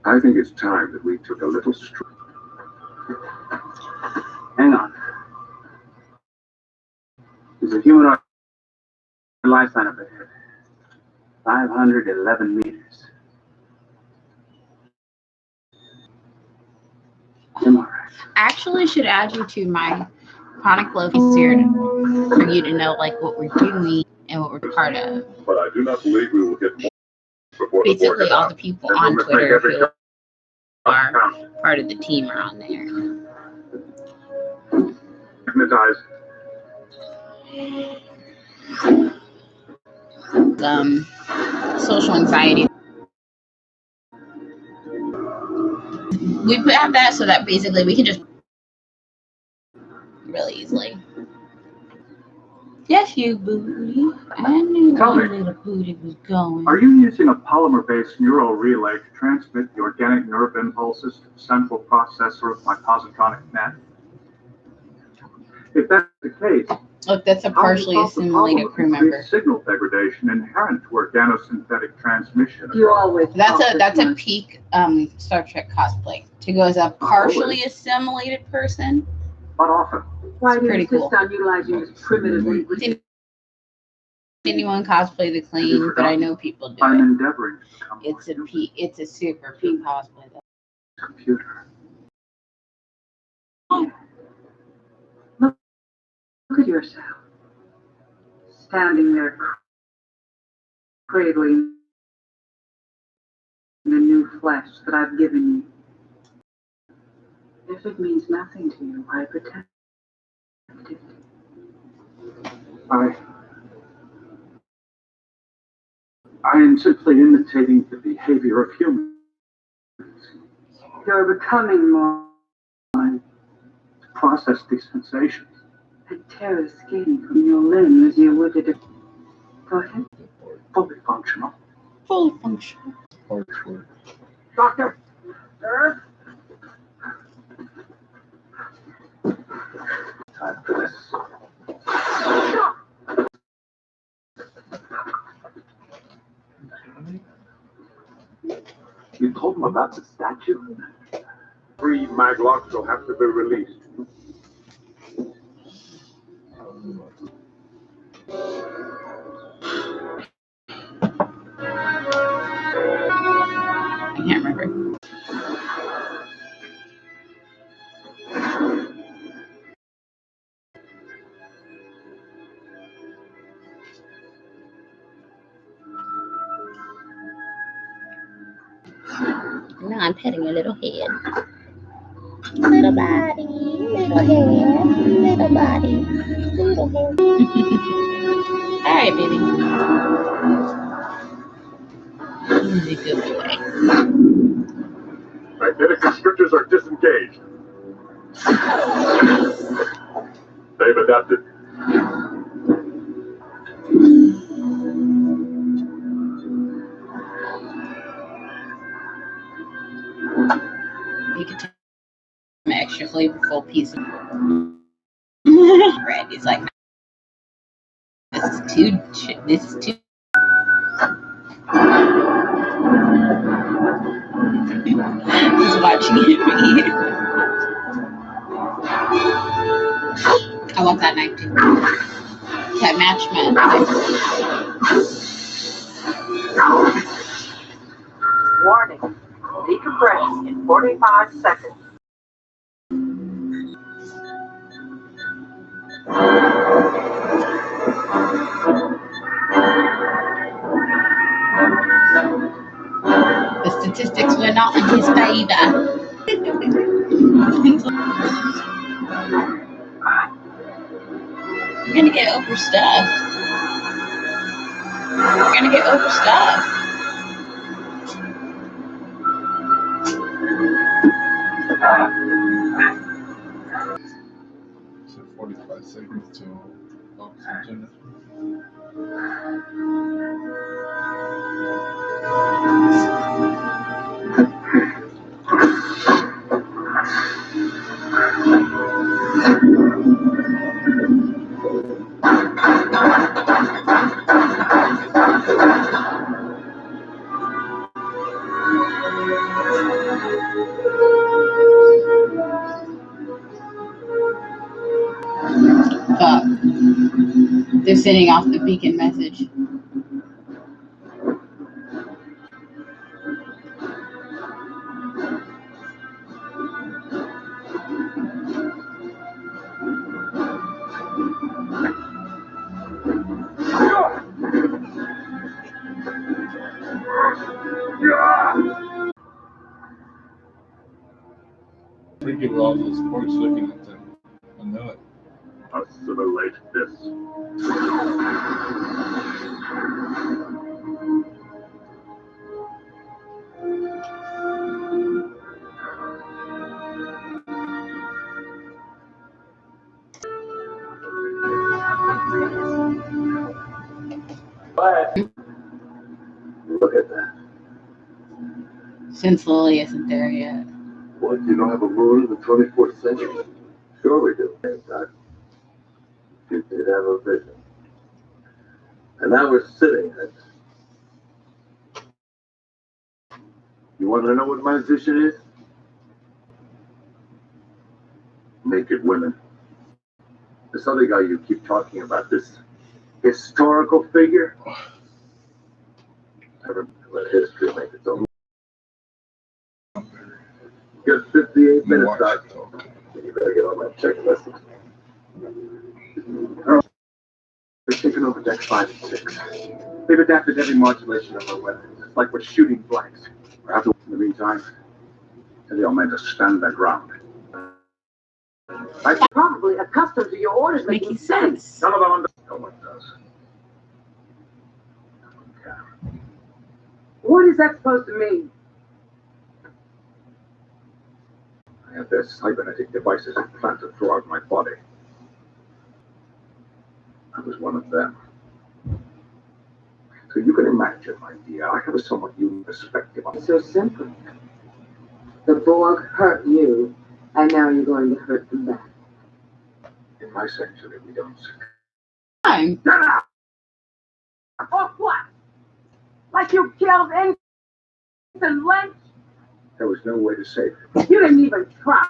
I think it's time that we took a little stroll. Hang on. There's a humanoid life sign up ahead. 511 meters. I'm all right. Actually should add you to my chronic Loaf here for you to know like what we're doing and what we're part of. But I do not believe we will get more before Basically, the all the people on Twitter who are part of the team are on there. Hypnotized. Social anxiety. We have that so that basically we can just really easily. Yes, you booty. I knew Tell where me, little booty was going. Are you using a polymer-based neural relay to transmit the organic nerve impulses to the central processor of my positronic net? If that's the case, Look, that's a partially assimilated crew member. Signal degradation inherent to organosynthetic transmission. You always. That's a peak Star Trek cosplay. To go as a partially assimilated person. But often. Why do you pretty insist cool. on utilizing this primitive language? Didn't anyone cosplay the Clean, but I know people do I'm it. endeavoring to become It's a super peak cosplay though. computer. Look at yourself, standing there cradling the new flesh that I've given you. If it means nothing to you, why protect it? I am simply imitating the behavior of humans. You're becoming more To process these sensations. a tear skin from your limb as you would at a... Go ahead. Fully functional. Fully functional. Parts work. Doctor! Sir? Time for this. You told him about the statue? 3 maglocks will have to be released. I can't remember. Now I'm petting your little head. Little body, little head, little body, little head. All right, baby. He's a good boy. Magnetic constrictors are disengaged. They've adapted. You can take an extra flavorful piece of bread. He's like, this is too. He's watching it eat. I want that knife too. That match man. Warning. Decompression in 45 seconds. The statistics were not in his favor. You're gonna get overstuffed. You're gonna get overstuffed. So 45 seconds till oxygen. Fuck. They're sending off the beacon message. Freaking all those porks looking at them. I know it. Assimilate this. Look at that. Since Lily isn't there yet. What, you don't have a moon in the 24th century? Sure we do. You did have a vision. And now we're sitting at it. You want to know what my vision is? Naked women. This other guy you keep talking about, this historical figure. Never let history make its own. Got 58 minutes, Doc. You better get on my checklist. They're taking over decks 5 and 6. They've adapted every modulation of our weapons. It's like we're shooting blanks. Perhaps in the meantime, they all meant to stand their ground. I'm probably accustomed to your orders making sense. Some of them understand. No one does. What is that supposed to mean? I have their cybernetic devices implanted throughout my body. I was one of them. So you can imagine, my dear, I have a somewhat unique perspective on It's so simple. The Borg hurt you, and now you're going to hurt them back. In my century, we don't. Fine. Or what? Like you killed Ethan Lynch? There was no way to save him. You didn't even try.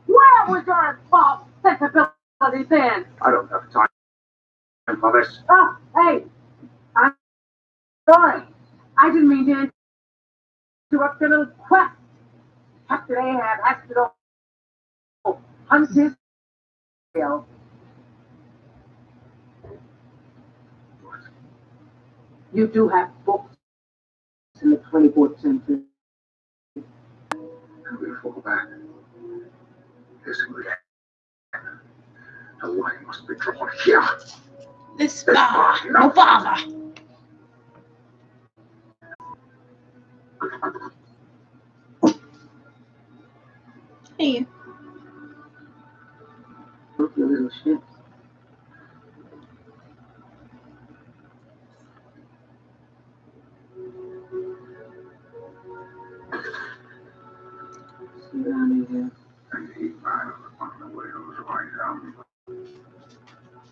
Where was your false sensibility then? I don't have time for this. Oh, hey, I'm sorry. I didn't mean to interrupt your little quest. Captain Ahab has to go hunt his tail. You do have books in the 24th century. And we fall back. Listen again. The line must be drawn here. This far. No farther. Hey. Look, your little shit. See down here. And 8 miles on the whale's right arm.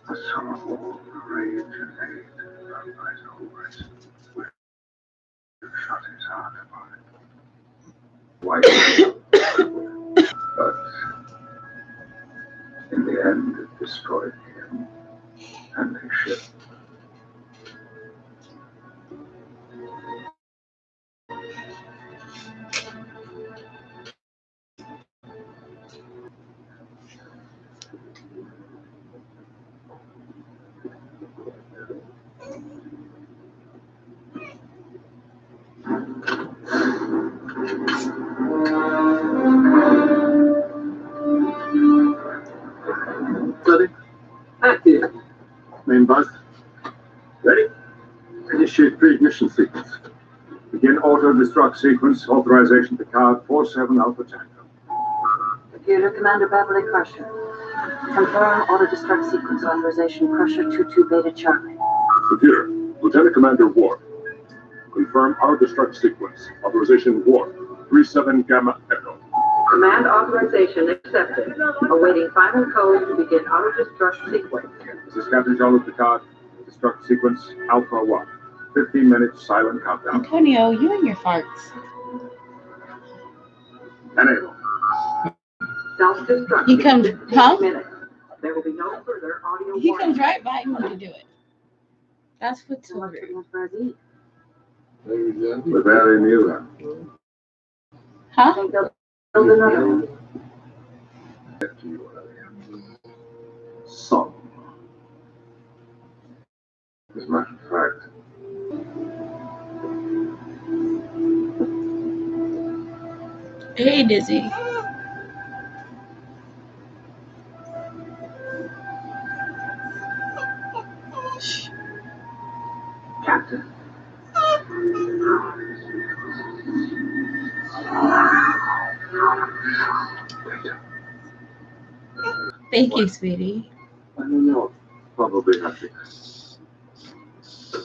A summer war, rage and hate, run by soldiers. We've shot his heart upon it. Why? But in the end, it destroyed him and his ship. Ready? Active. Main bus. Ready? Initiate pre-ignition sequence. Begin auto-destruct sequence. Authorization to card 47 Alpha Tango. Computer, Commander Beverly Crusher. Confirm auto-destruct sequence authorization, Crusher 22 Beta Charlie. Computer, Lieutenant Commander Ward. Confirm auto-destruct sequence. Authorization Ward. 37 Gamma Echo. Command authorization accepted. Awaiting final code to begin auto-destruct sequence. This is Captain Jean-Luc Picard. Destruct sequence Alpha 1. 15 minutes silent countdown. Antonio, you and your farts. Enable. Self-destruct. You come, huh? Minutes. There will be no further audio. He comes right by me to do it. That's what's so weird. But very new. Huh? Build another one. Some. As a matter of fact, Hey, Dizzy. Captain. Thank you, sweetie. I don't know. Probably nothing.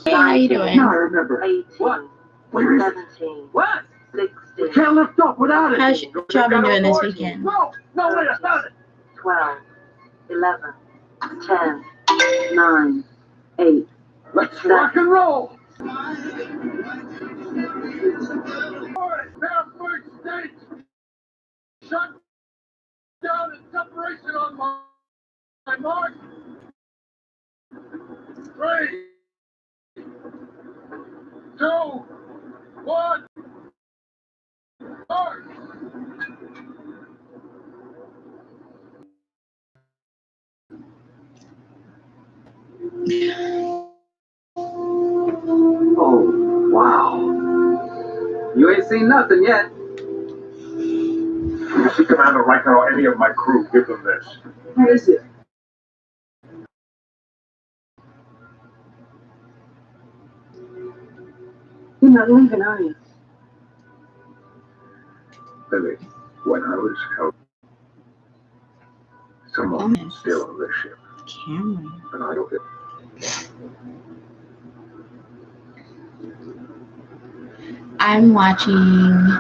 Hey, how you doing? No, I remember. 18. What? Where is it? 17. What? 16. We can't lift up without it. How's y'all been doing this weekend? No, wait, I found it. 12. 11. 10. 9. 8. Let's rock and roll. First stage. Shut down and separation on my mark. 3, 2, 1. Mark. Oh, wow. You ain't seen nothing yet. If you see Commander Riker or any of my crew, give them this. What is it? You're not leaving, are you? Billy, when I was out, someone was still on the ship, Camera. and I don't get. I'm watching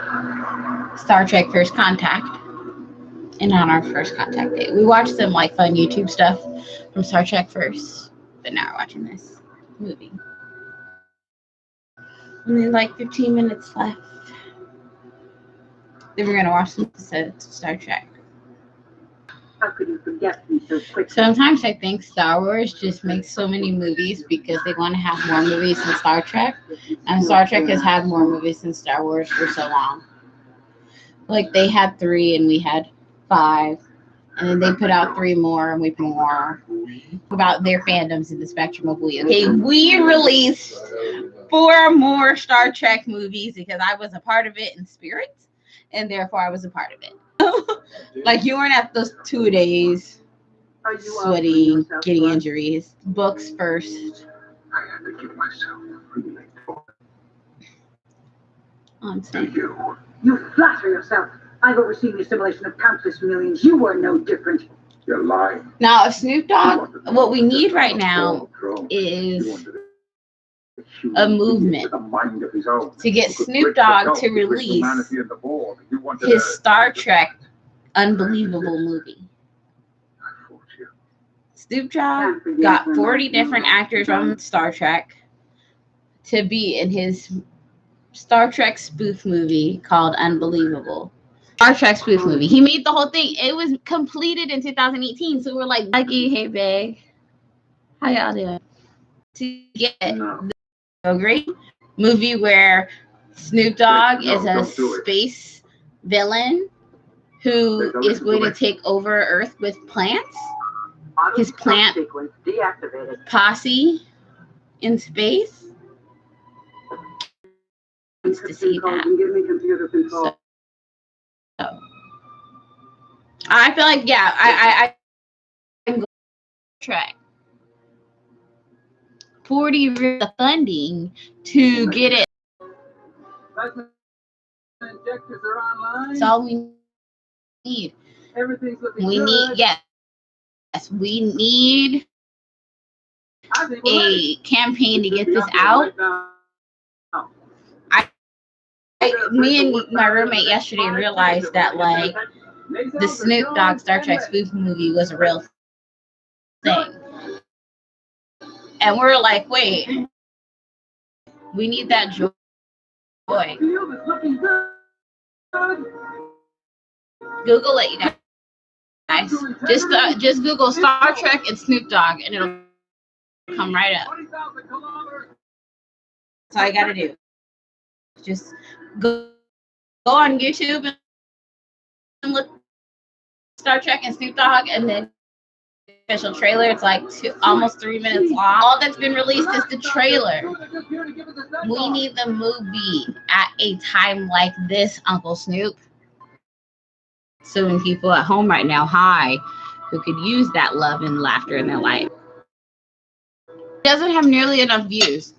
Star Trek First Contact. And on our first contact day, we watched some like fun YouTube stuff from Star Trek first, but now we're watching this movie. Only like 15 minutes left. Then we're gonna watch some episodes of Star Trek. How could you forget me so quickly? Sometimes I think Star Wars just makes so many movies because they want to have more movies than Star Trek, and Star Trek has had more movies than Star Wars for so long. Like they had 3 and we had 5, and then they put out 3 more and we put more about their fandoms in the spectrum of we. Okay, we released 4 more Star Trek movies because I was a part of it in spirit, and therefore I was a part of it. Like you weren't at those 2 days, Are you sweating, getting injuries. Books first. I had to give myself freely I'm to saying. you. You flatter yourself. I've overseen the assimilation of countless millions. You were no different. You're lying. Now, if Snoop Dogg, what we need right now is a movement to get Snoop Dogg to release his Star Trek Unbelievable movie. Snoop Dogg got 40 different actors from Star Trek to be in his Star Trek spoof movie called Unbelievable. Star Trek spoof movie. He made the whole thing. It was completed in 2018. So we're like, Lucky, hey, Big. How y'all doing? To get the great movie where Snoop Dogg is a space villain who is going to take over Earth with plants. His plant posse in space. Needs to see that. So, I feel like I can go track 40 the funding to get it. Injectors are online. That's all we need. Everything's looking We good. need yes, we need a campaign to get this out. Me and my roommate yesterday realized that like the Snoop Dogg Star Trek spoof movie was a real thing. And we're like, wait, we need that joy. Google it, you guys. guys. Just Google Star Trek and Snoop Dogg, and it'll come right up. That's all you gotta do. Just go on YouTube and look Star Trek and Snoop Dogg, and then official trailer. It's like almost 3 minutes long. All that's been released is the trailer. We need the movie at a time like this, Uncle Snoop. So many people at home right now, who could use that love and laughter in their life. It doesn't have nearly enough views.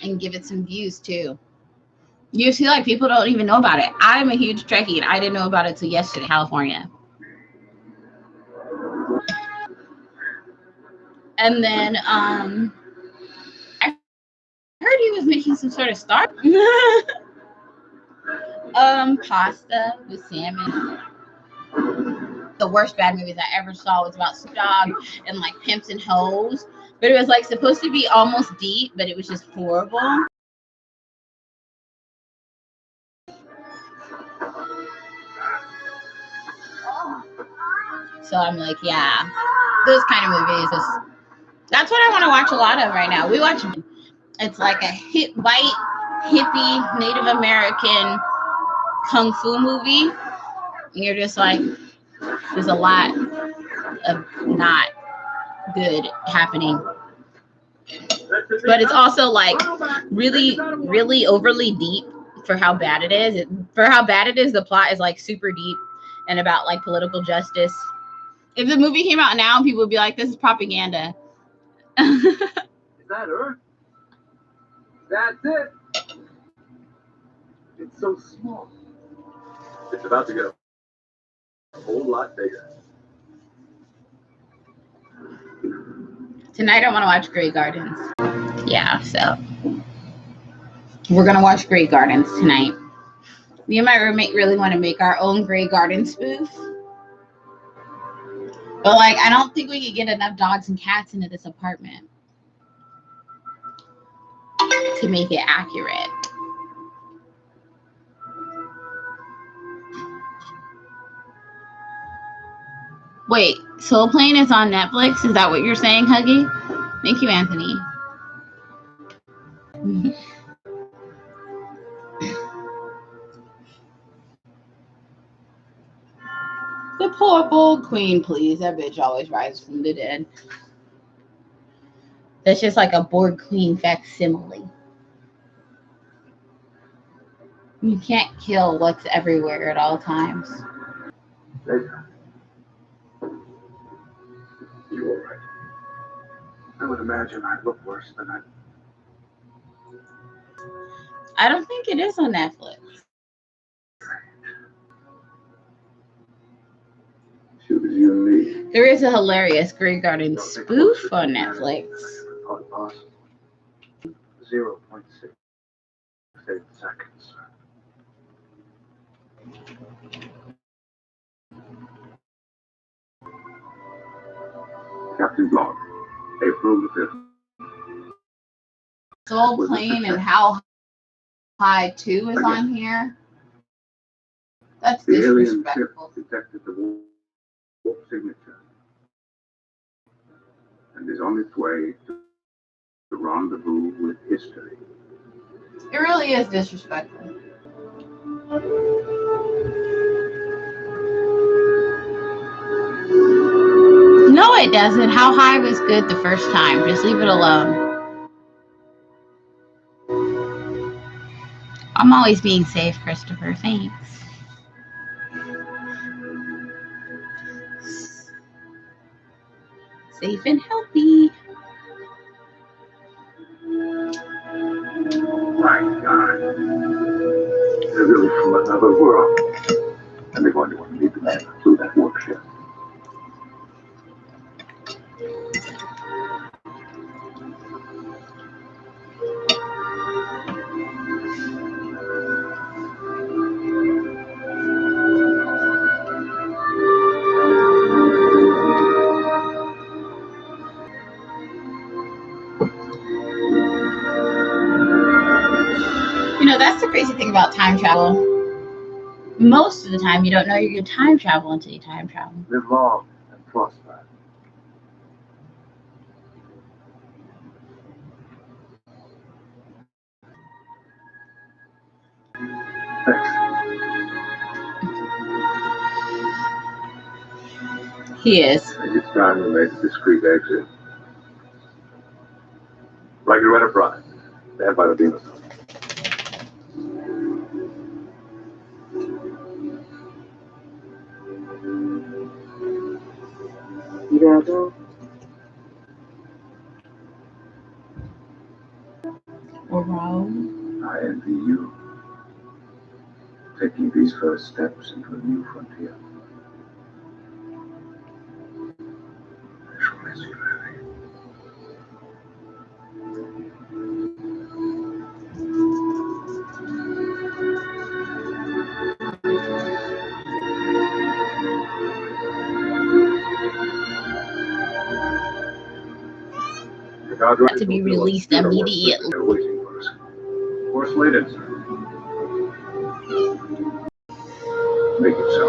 And give it some views too. You see, like, people don't even know about it. I'm a huge Trekkie, and I didn't know about it till yesterday, California. And then I heard he was making some sort of pasta with salmon. The worst bad movies I ever saw was about Snoop Dogg and like pimps and hoes, but it was like supposed to be almost deep, but it was just horrible. So I'm like, yeah, those kind of movies. That's what I want to watch a lot of right now. It's like a white, hippie, Native American kung fu movie. And you're just like, there's a lot of not good happening. But it's also like really, really overly deep for how bad it is. The plot is like super deep and about like political justice. If the movie came out now, people would be like, this is propaganda. Is that Earth? That's it. It's so small. It's about to get a whole lot bigger. Tonight I want to watch Grey Gardens. Yeah, so we're going to watch Grey Gardens tonight. Me and my roommate really want to make our own Grey Garden spoof. But like, I don't think we could get enough dogs and cats into this apartment to make it accurate. Wait, Soul Plane is on Netflix? Is that what you're saying, Huggy? Thank you, Anthony. The poor bold queen, please. That bitch always rises from the dead. That's just like a bored queen facsimile. You can't kill what's everywhere at all times. Later. You all right? I would imagine I look worse than I. I don't think it is on Netflix. She was you and me. There is a hilarious Grey Garden spoof on Netflix. 0.6 seconds. Captain's log, April the 5th. Soul Plane and How High 2 is on here. That's The alien ship disrespectful. detected the warp signature and is on its way to the rendezvous with history. It really is disrespectful. No, it doesn't. How High was good the first time. Just leave it alone. I'm always being safe, Christopher. Thanks. Safe and healthy. My God. They're really from another world. And they're going to want to lead the man through that warp ship. That's the crazy thing about time travel. Most of the time, you don't know you can time travel until you time travel. Live long and prosper. Thanks. He is. It's time to make a discreet exit. Regular Enterprise. Stand by the beam. Wow. I envy you. Taking these first steps into a new frontier. I shall miss you, Larry. To be released immediately. They're waiting for us. Course laid, sir. Make it so.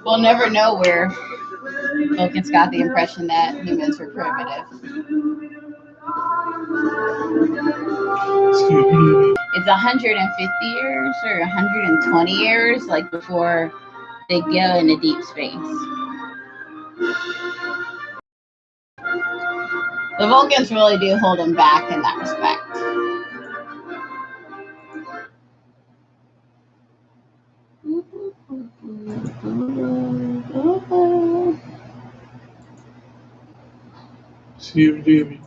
We'll never know where Vulcans got the impression that humans were primitive. It's 150 years or 120 years, like before they go into deep space. The Vulcans really do hold them back in that respect. See you, Jimmy.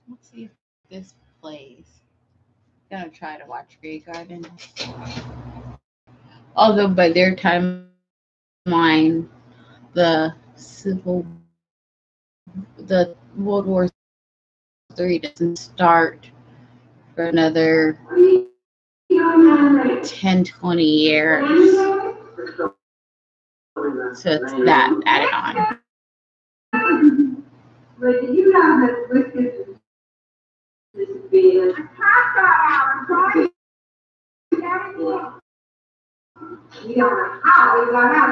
Let's see if this plays. I'm gonna try to watch Grey Garden. Although by their timeline, the World War III doesn't start for another 10, 20 years. So it's that added on. But did you know that whiskers disappeared? You don't know how we got out.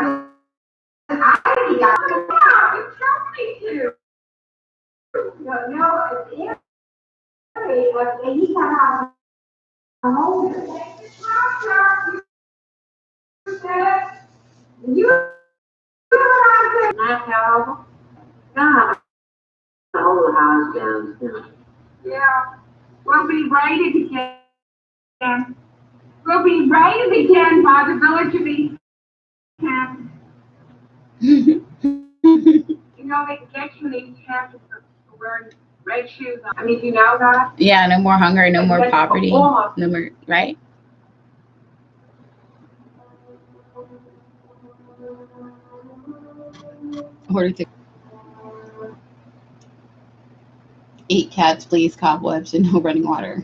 I got out. You told me to. No, but he got out. You not how. God, the whole house down. Yeah, we'll be right if you can. We'll be right if we can, by the village if we can. You know, they get you and they have to wear red shoes on. I mean, you know that? Yeah, no more hunger, no more poverty, no more, right? Order to eat cats, please, cobwebs, and no running water.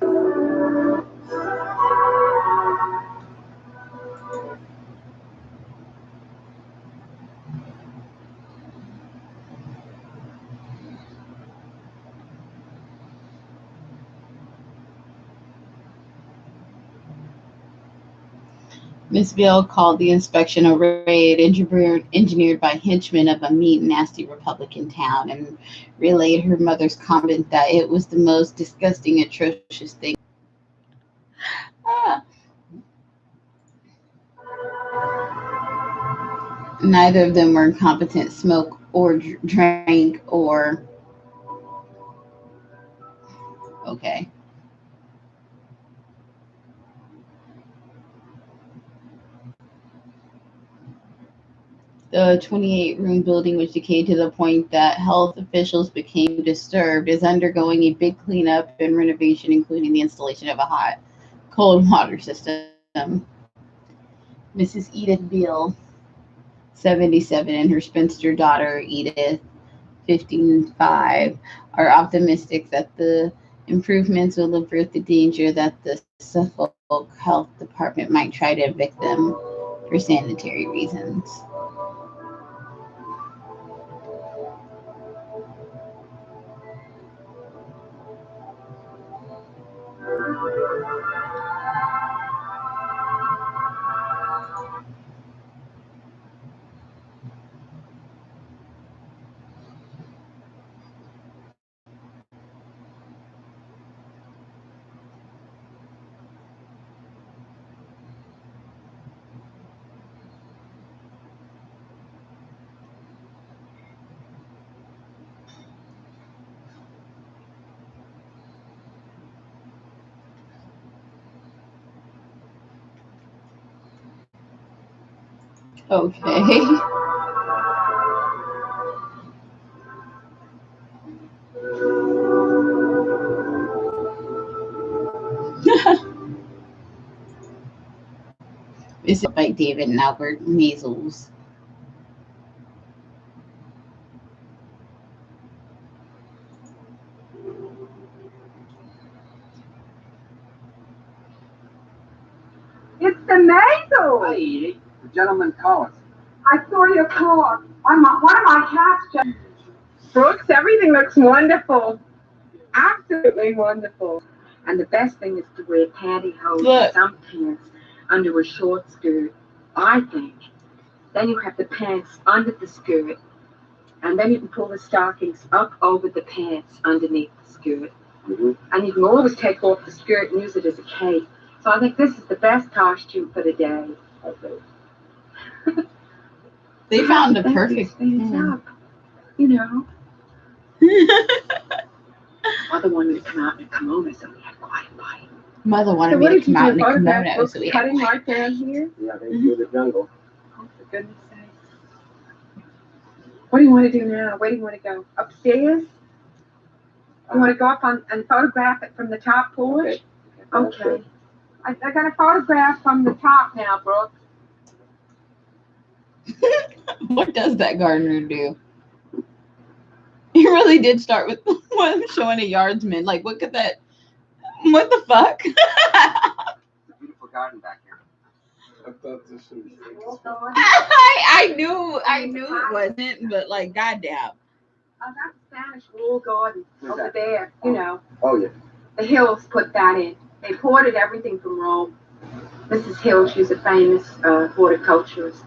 Miss Bill called the inspection a raid engineered by henchmen of a mean, nasty Republican town and relayed her mother's comment that it was the most disgusting, atrocious thing. Ah. Neither of them were incompetent, smoked or drank or. Okay. The 28-room building, which decayed to the point that health officials became disturbed, is undergoing a big cleanup and renovation, including the installation of a hot, cold water system. Mrs. Edith Beale, 77, and her spinster daughter, Edith, 55, are optimistic that the improvements will avert the danger that the Suffolk Health Department might try to evict them for sanitary reasons. Okay. This is by David and Albert Maisels. It's the Maisel. Hi, Edie. The gentleman calls. I saw your car. One of my cats just. Brooks, everything looks wonderful. Absolutely wonderful. And the best thing is to wear pantyhose Look. and some pants under a short skirt, I think. Then you have the pants under the skirt, and then you can pull the stockings up over the pants underneath the skirt. And you can always take off the skirt and use it as a cape. So I think this is the best costume for the day. They found a Think perfect these things thing. up, you know. Mother wanted me to come out in a kimono, so we had quite a fight. Mother wanted So me what to did you come out do? in a Photograph kimono, Brooks so we had cutting right down here? Yeah, they do the jungle. Oh, for goodness sake. What do you want to do now? Where do you want to go? Upstairs? You want to go up on and photograph it from the top porch? Okay. I got a photograph from the top now, Brooks. What does that gardener do? He really did start with one showing a yardsman. Like, look at that. What the fuck? It's a beautiful garden back here. I thought this was I knew it wasn't, but like, goddamn. Oh, that's Spanish wall garden Where's over that? there, you know. Oh, yeah. The Hills put that in. They imported everything from Rome. Mrs. Hill, she's a famous horticulturist.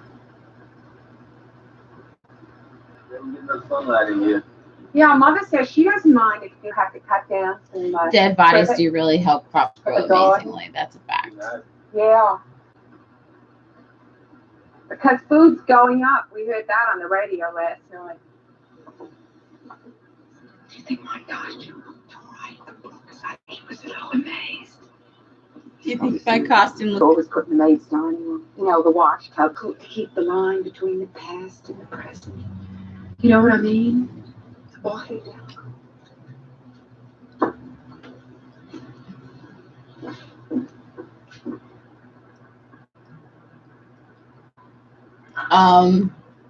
They don't get no sunlight in here. Yeah, Mother says she doesn't mind if you have to cut down some. Dead bodies privet. do really help crops grow The garden. amazingly. That's a fact. Yeah. Because food's going up. We heard that on the radio last night. Do you think my costume looked all right? The books, he was a little amazed. Do you think my costume looks Always put in the maid's dining room. You know, the wash tub to keep the line between the past and the present. You know what I mean? It's awfully difficult.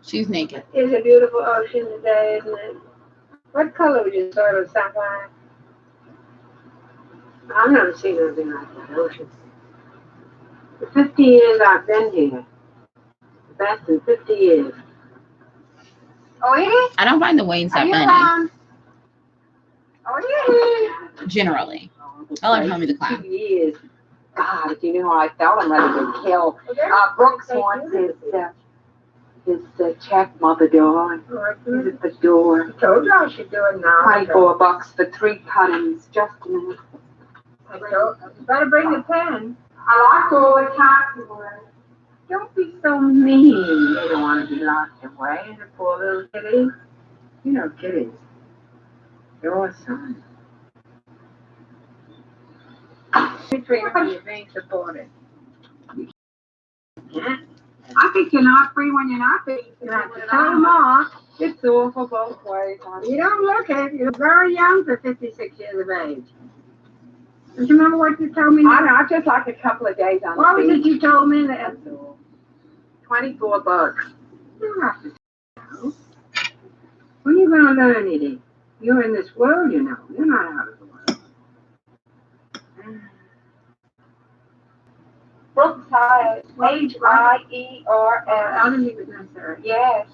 she's naked. It's a beautiful ocean today, isn't it? What color would you sort of sapphire? I've never seen anything like that ocean. The 50 years I've been here, the best in 50 years. Oh, Edie? I don't find the Waynes Are that you funny, around? Oh, Edie? generally. I like Homie the Clown. 2 years. God, you know how I felt? I'm ready to kill. Brooks wants his check, Mother darling. He's at the door. I told you I should do it now. $24 for 3 cuttings. Just a minute. You better bring the pen. I like all the cats away. Don't be so mean. You don't want to be locked away in a poor little kitty. You know kitties. Your son. Between when you're being supported. Yeah. I think you're not free when you're not free. You have to tell them off. It's awful both ways, honey. You don't look it. You're very young for 56 years of age. Don't you remember what you told me? I know, just like a couple of days on What the was beach. it you told me that? $24. You don't have to know. When are you going to learn anything? You're in this world, you know. You're not out of the world. Brooks Hires, Hiers. I don't think it's necessary. Yes.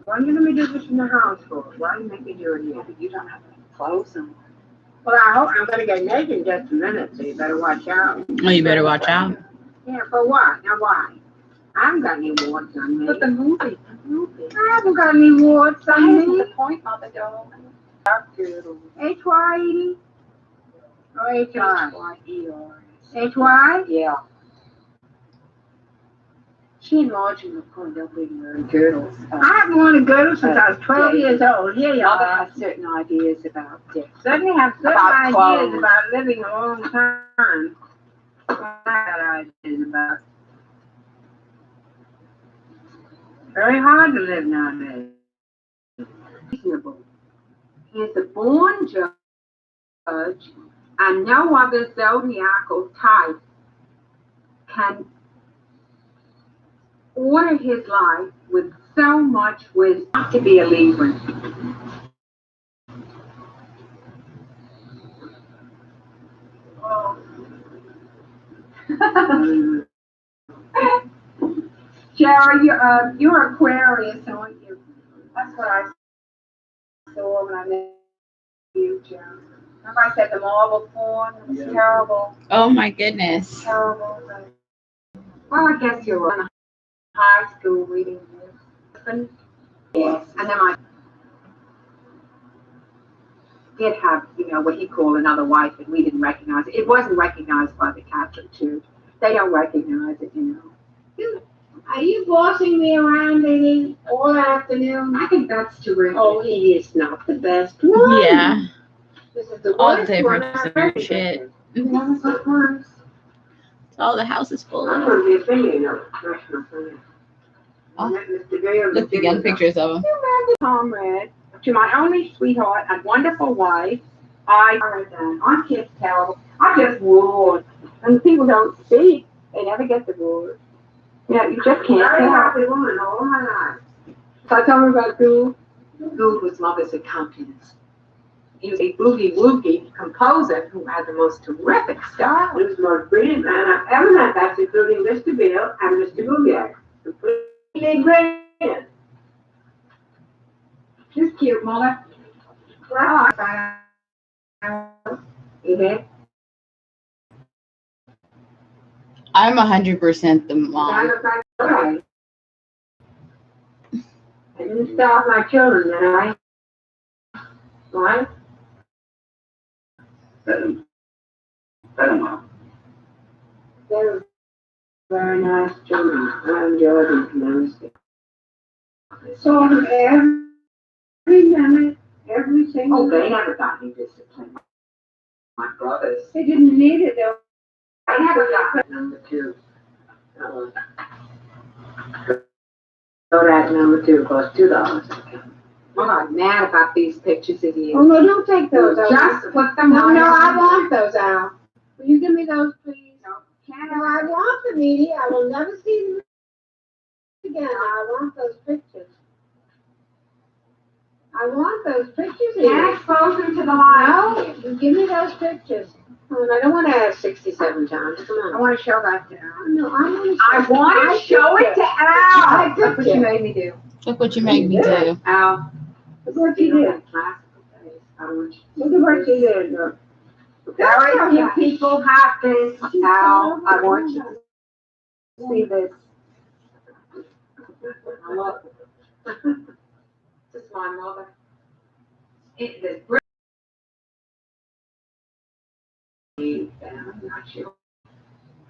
Why are you going to do this in the house for? Why do you make me do it here? You don't have clothes on. Well, I hope I'm going to get naked in just a minute, so you better watch out. Oh, you better watch out. Yeah, for what? Now, why? I haven't got any warts on me. But the movie. I haven't got any warts on That's me. the point, Mother darling. Dark doodle. H-Y-E-D? Or H-I? H-Y-E-R. H-Y? Yeah. She enlarged the point of wearing girdles. I haven't worn a girdle since I was 12 years old. Here you Mother are. has certain ideas about this. Certainly have certain About ideas clothes. about living a long time. I got ideas about. Very hard to live nowadays. Reasonable. He is a born judge, and no other zodiacal type can order his life with so much wisdom. To be a Libra. Jerry, you're Aquarius, aren't you? That's what I saw when I met you, Jerry. Remember I said the marble form? It was terrible. Oh my goodness. Terrible. Well, I guess you're in high school reading this. Yes. And then I did have, what he called another wife, and we didn't recognize it. It wasn't recognized by the Catholic Church. They don't recognize it, Are you bossing me around, Lily, all afternoon? I think that's terrific. Oh, it is not the best one. Yeah. This is the All worst different one I've different ever shit. been. All the house is full I'm of. going to be a thing, national thing. Oh. Mr. Gale, Look, you got pictures of them. Comrade, to my only sweetheart and wonderful wife, I can't tell. I just roared. And people don't speak. They never get the word. You just can't Very tell. happy woman all my life. So I told her about Gould. Gould was mother's accompanist. He was a boogie-woogie composer who had the most terrific style. He was the most brilliant man I've ever met. That's including Mr. Bill and Mr. Bouvier. Completely brilliant. She's cute, Mother. Well, Mm-hmm. I'm 100% the I mom. look like okay. I didn't starve my children, did I? What? Mom. They're very nice children. I enjoyed them tremendously. So every minute, every single. Oh, they never got any discipline. My brothers. They didn't need it though. I never got Number 2. Kodak number 2 cost $2. I'm not mad about these pictures of you. Oh no, don't take those out. Just put them No, on. I want those out. Will you give me those, please? No, can't No, I want them, Edie. I will never see them again. I want those pictures. I want those pictures, Can't Edie. expose them to the light. No, you give me those pictures. Oh, and I don't want to ask 67 times. Come I on. want to show that to Al. No, I want to show it to Al. That's what you made me do. Look what you made me do. Al. Look what you did. Classical face. I want you to Look at what you did. Look. Very few people have this. Al, I want you to see this. Look. This is my mother. The I'm not sure.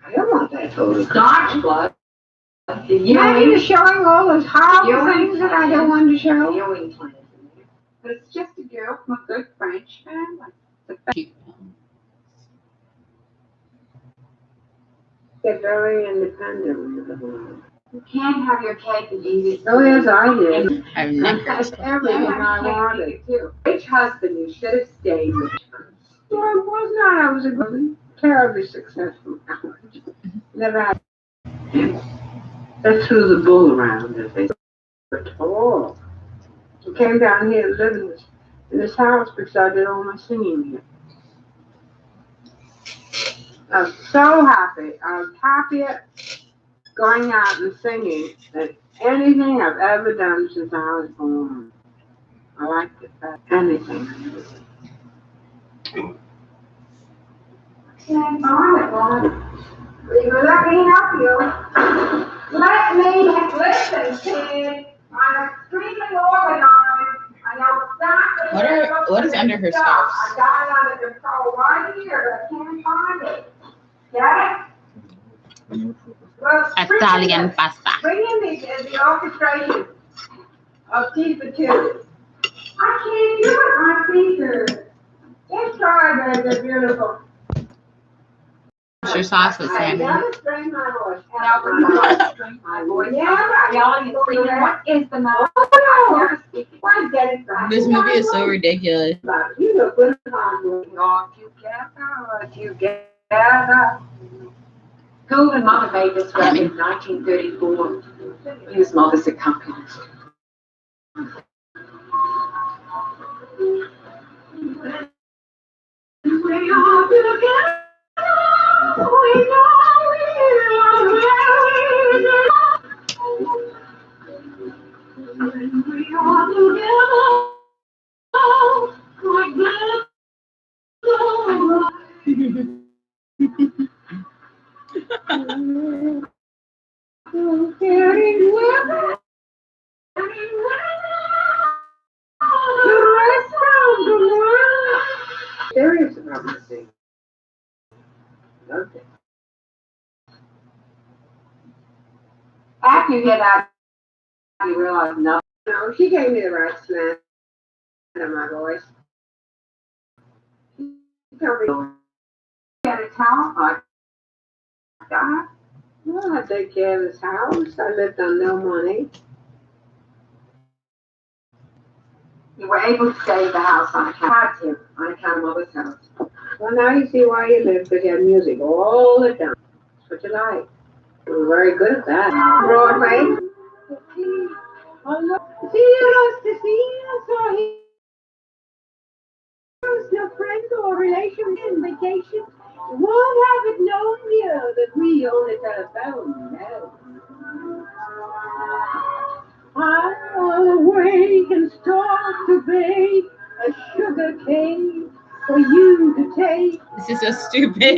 I don't want that photo. Scotch blood. Now you're showing all those horrible things that I don't want to show. But it's just a girl from a good French family. They're very independent. You can't have your cake and eat it. Oh, yes, I did. I've never. That's everything I wanted. Which husband you should have stayed with? Well, I was not. I was a terribly successful marriage. Never had. That threw the bull around, as they say. Oh. I came down here to live in this house because I did all my singing here. I was so happy. I was happier going out and singing than anything I've ever done since I was born. I liked it better. Anything. Can't find it, Lord. Will you let me help you? Let me listen, kid. I'm extremely organized. I know exactly What is under her scarf? I got it under control right here, but I can't find it. Get it? Well, Italian pasta. Bring in the orchestration of T for two. I can't do it on speaker. Just try, baby, they're beautiful. Your sauce with salmon. Never string my voice. String my voice. Yeah, yelling and screaming. What is the matter? Oh, no. Why get it back? This movie is so ridiculous. You look good on together. Gould and Mother made this record in 1934. He was Mother's accompanist. We are together. We know we are together. We are together. Serious about this thing. Okay. After you get out, you realize no. No, she gave me the right slant of my voice. She told me, you had a talent like that. Well, I take care of this house. I lived on no money. You were able to save the house on account of Mother's house. Well, now you see why you live, because you had music all the time. That's what you like. You were very good at that. Broadway. See, to see us or heroes, no friends or relations in vacation. Won't have it known here that we only telephone. No. I'll awake and start to bake a sugar cake for you to take. This is so stupid.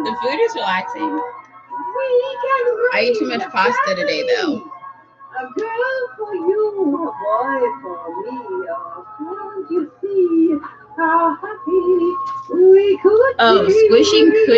The food is relaxing. I ate too much pasta today, though. A girl for you, a boy for me. Oh, can't you see how happy we could be? Oh, squishing cushion.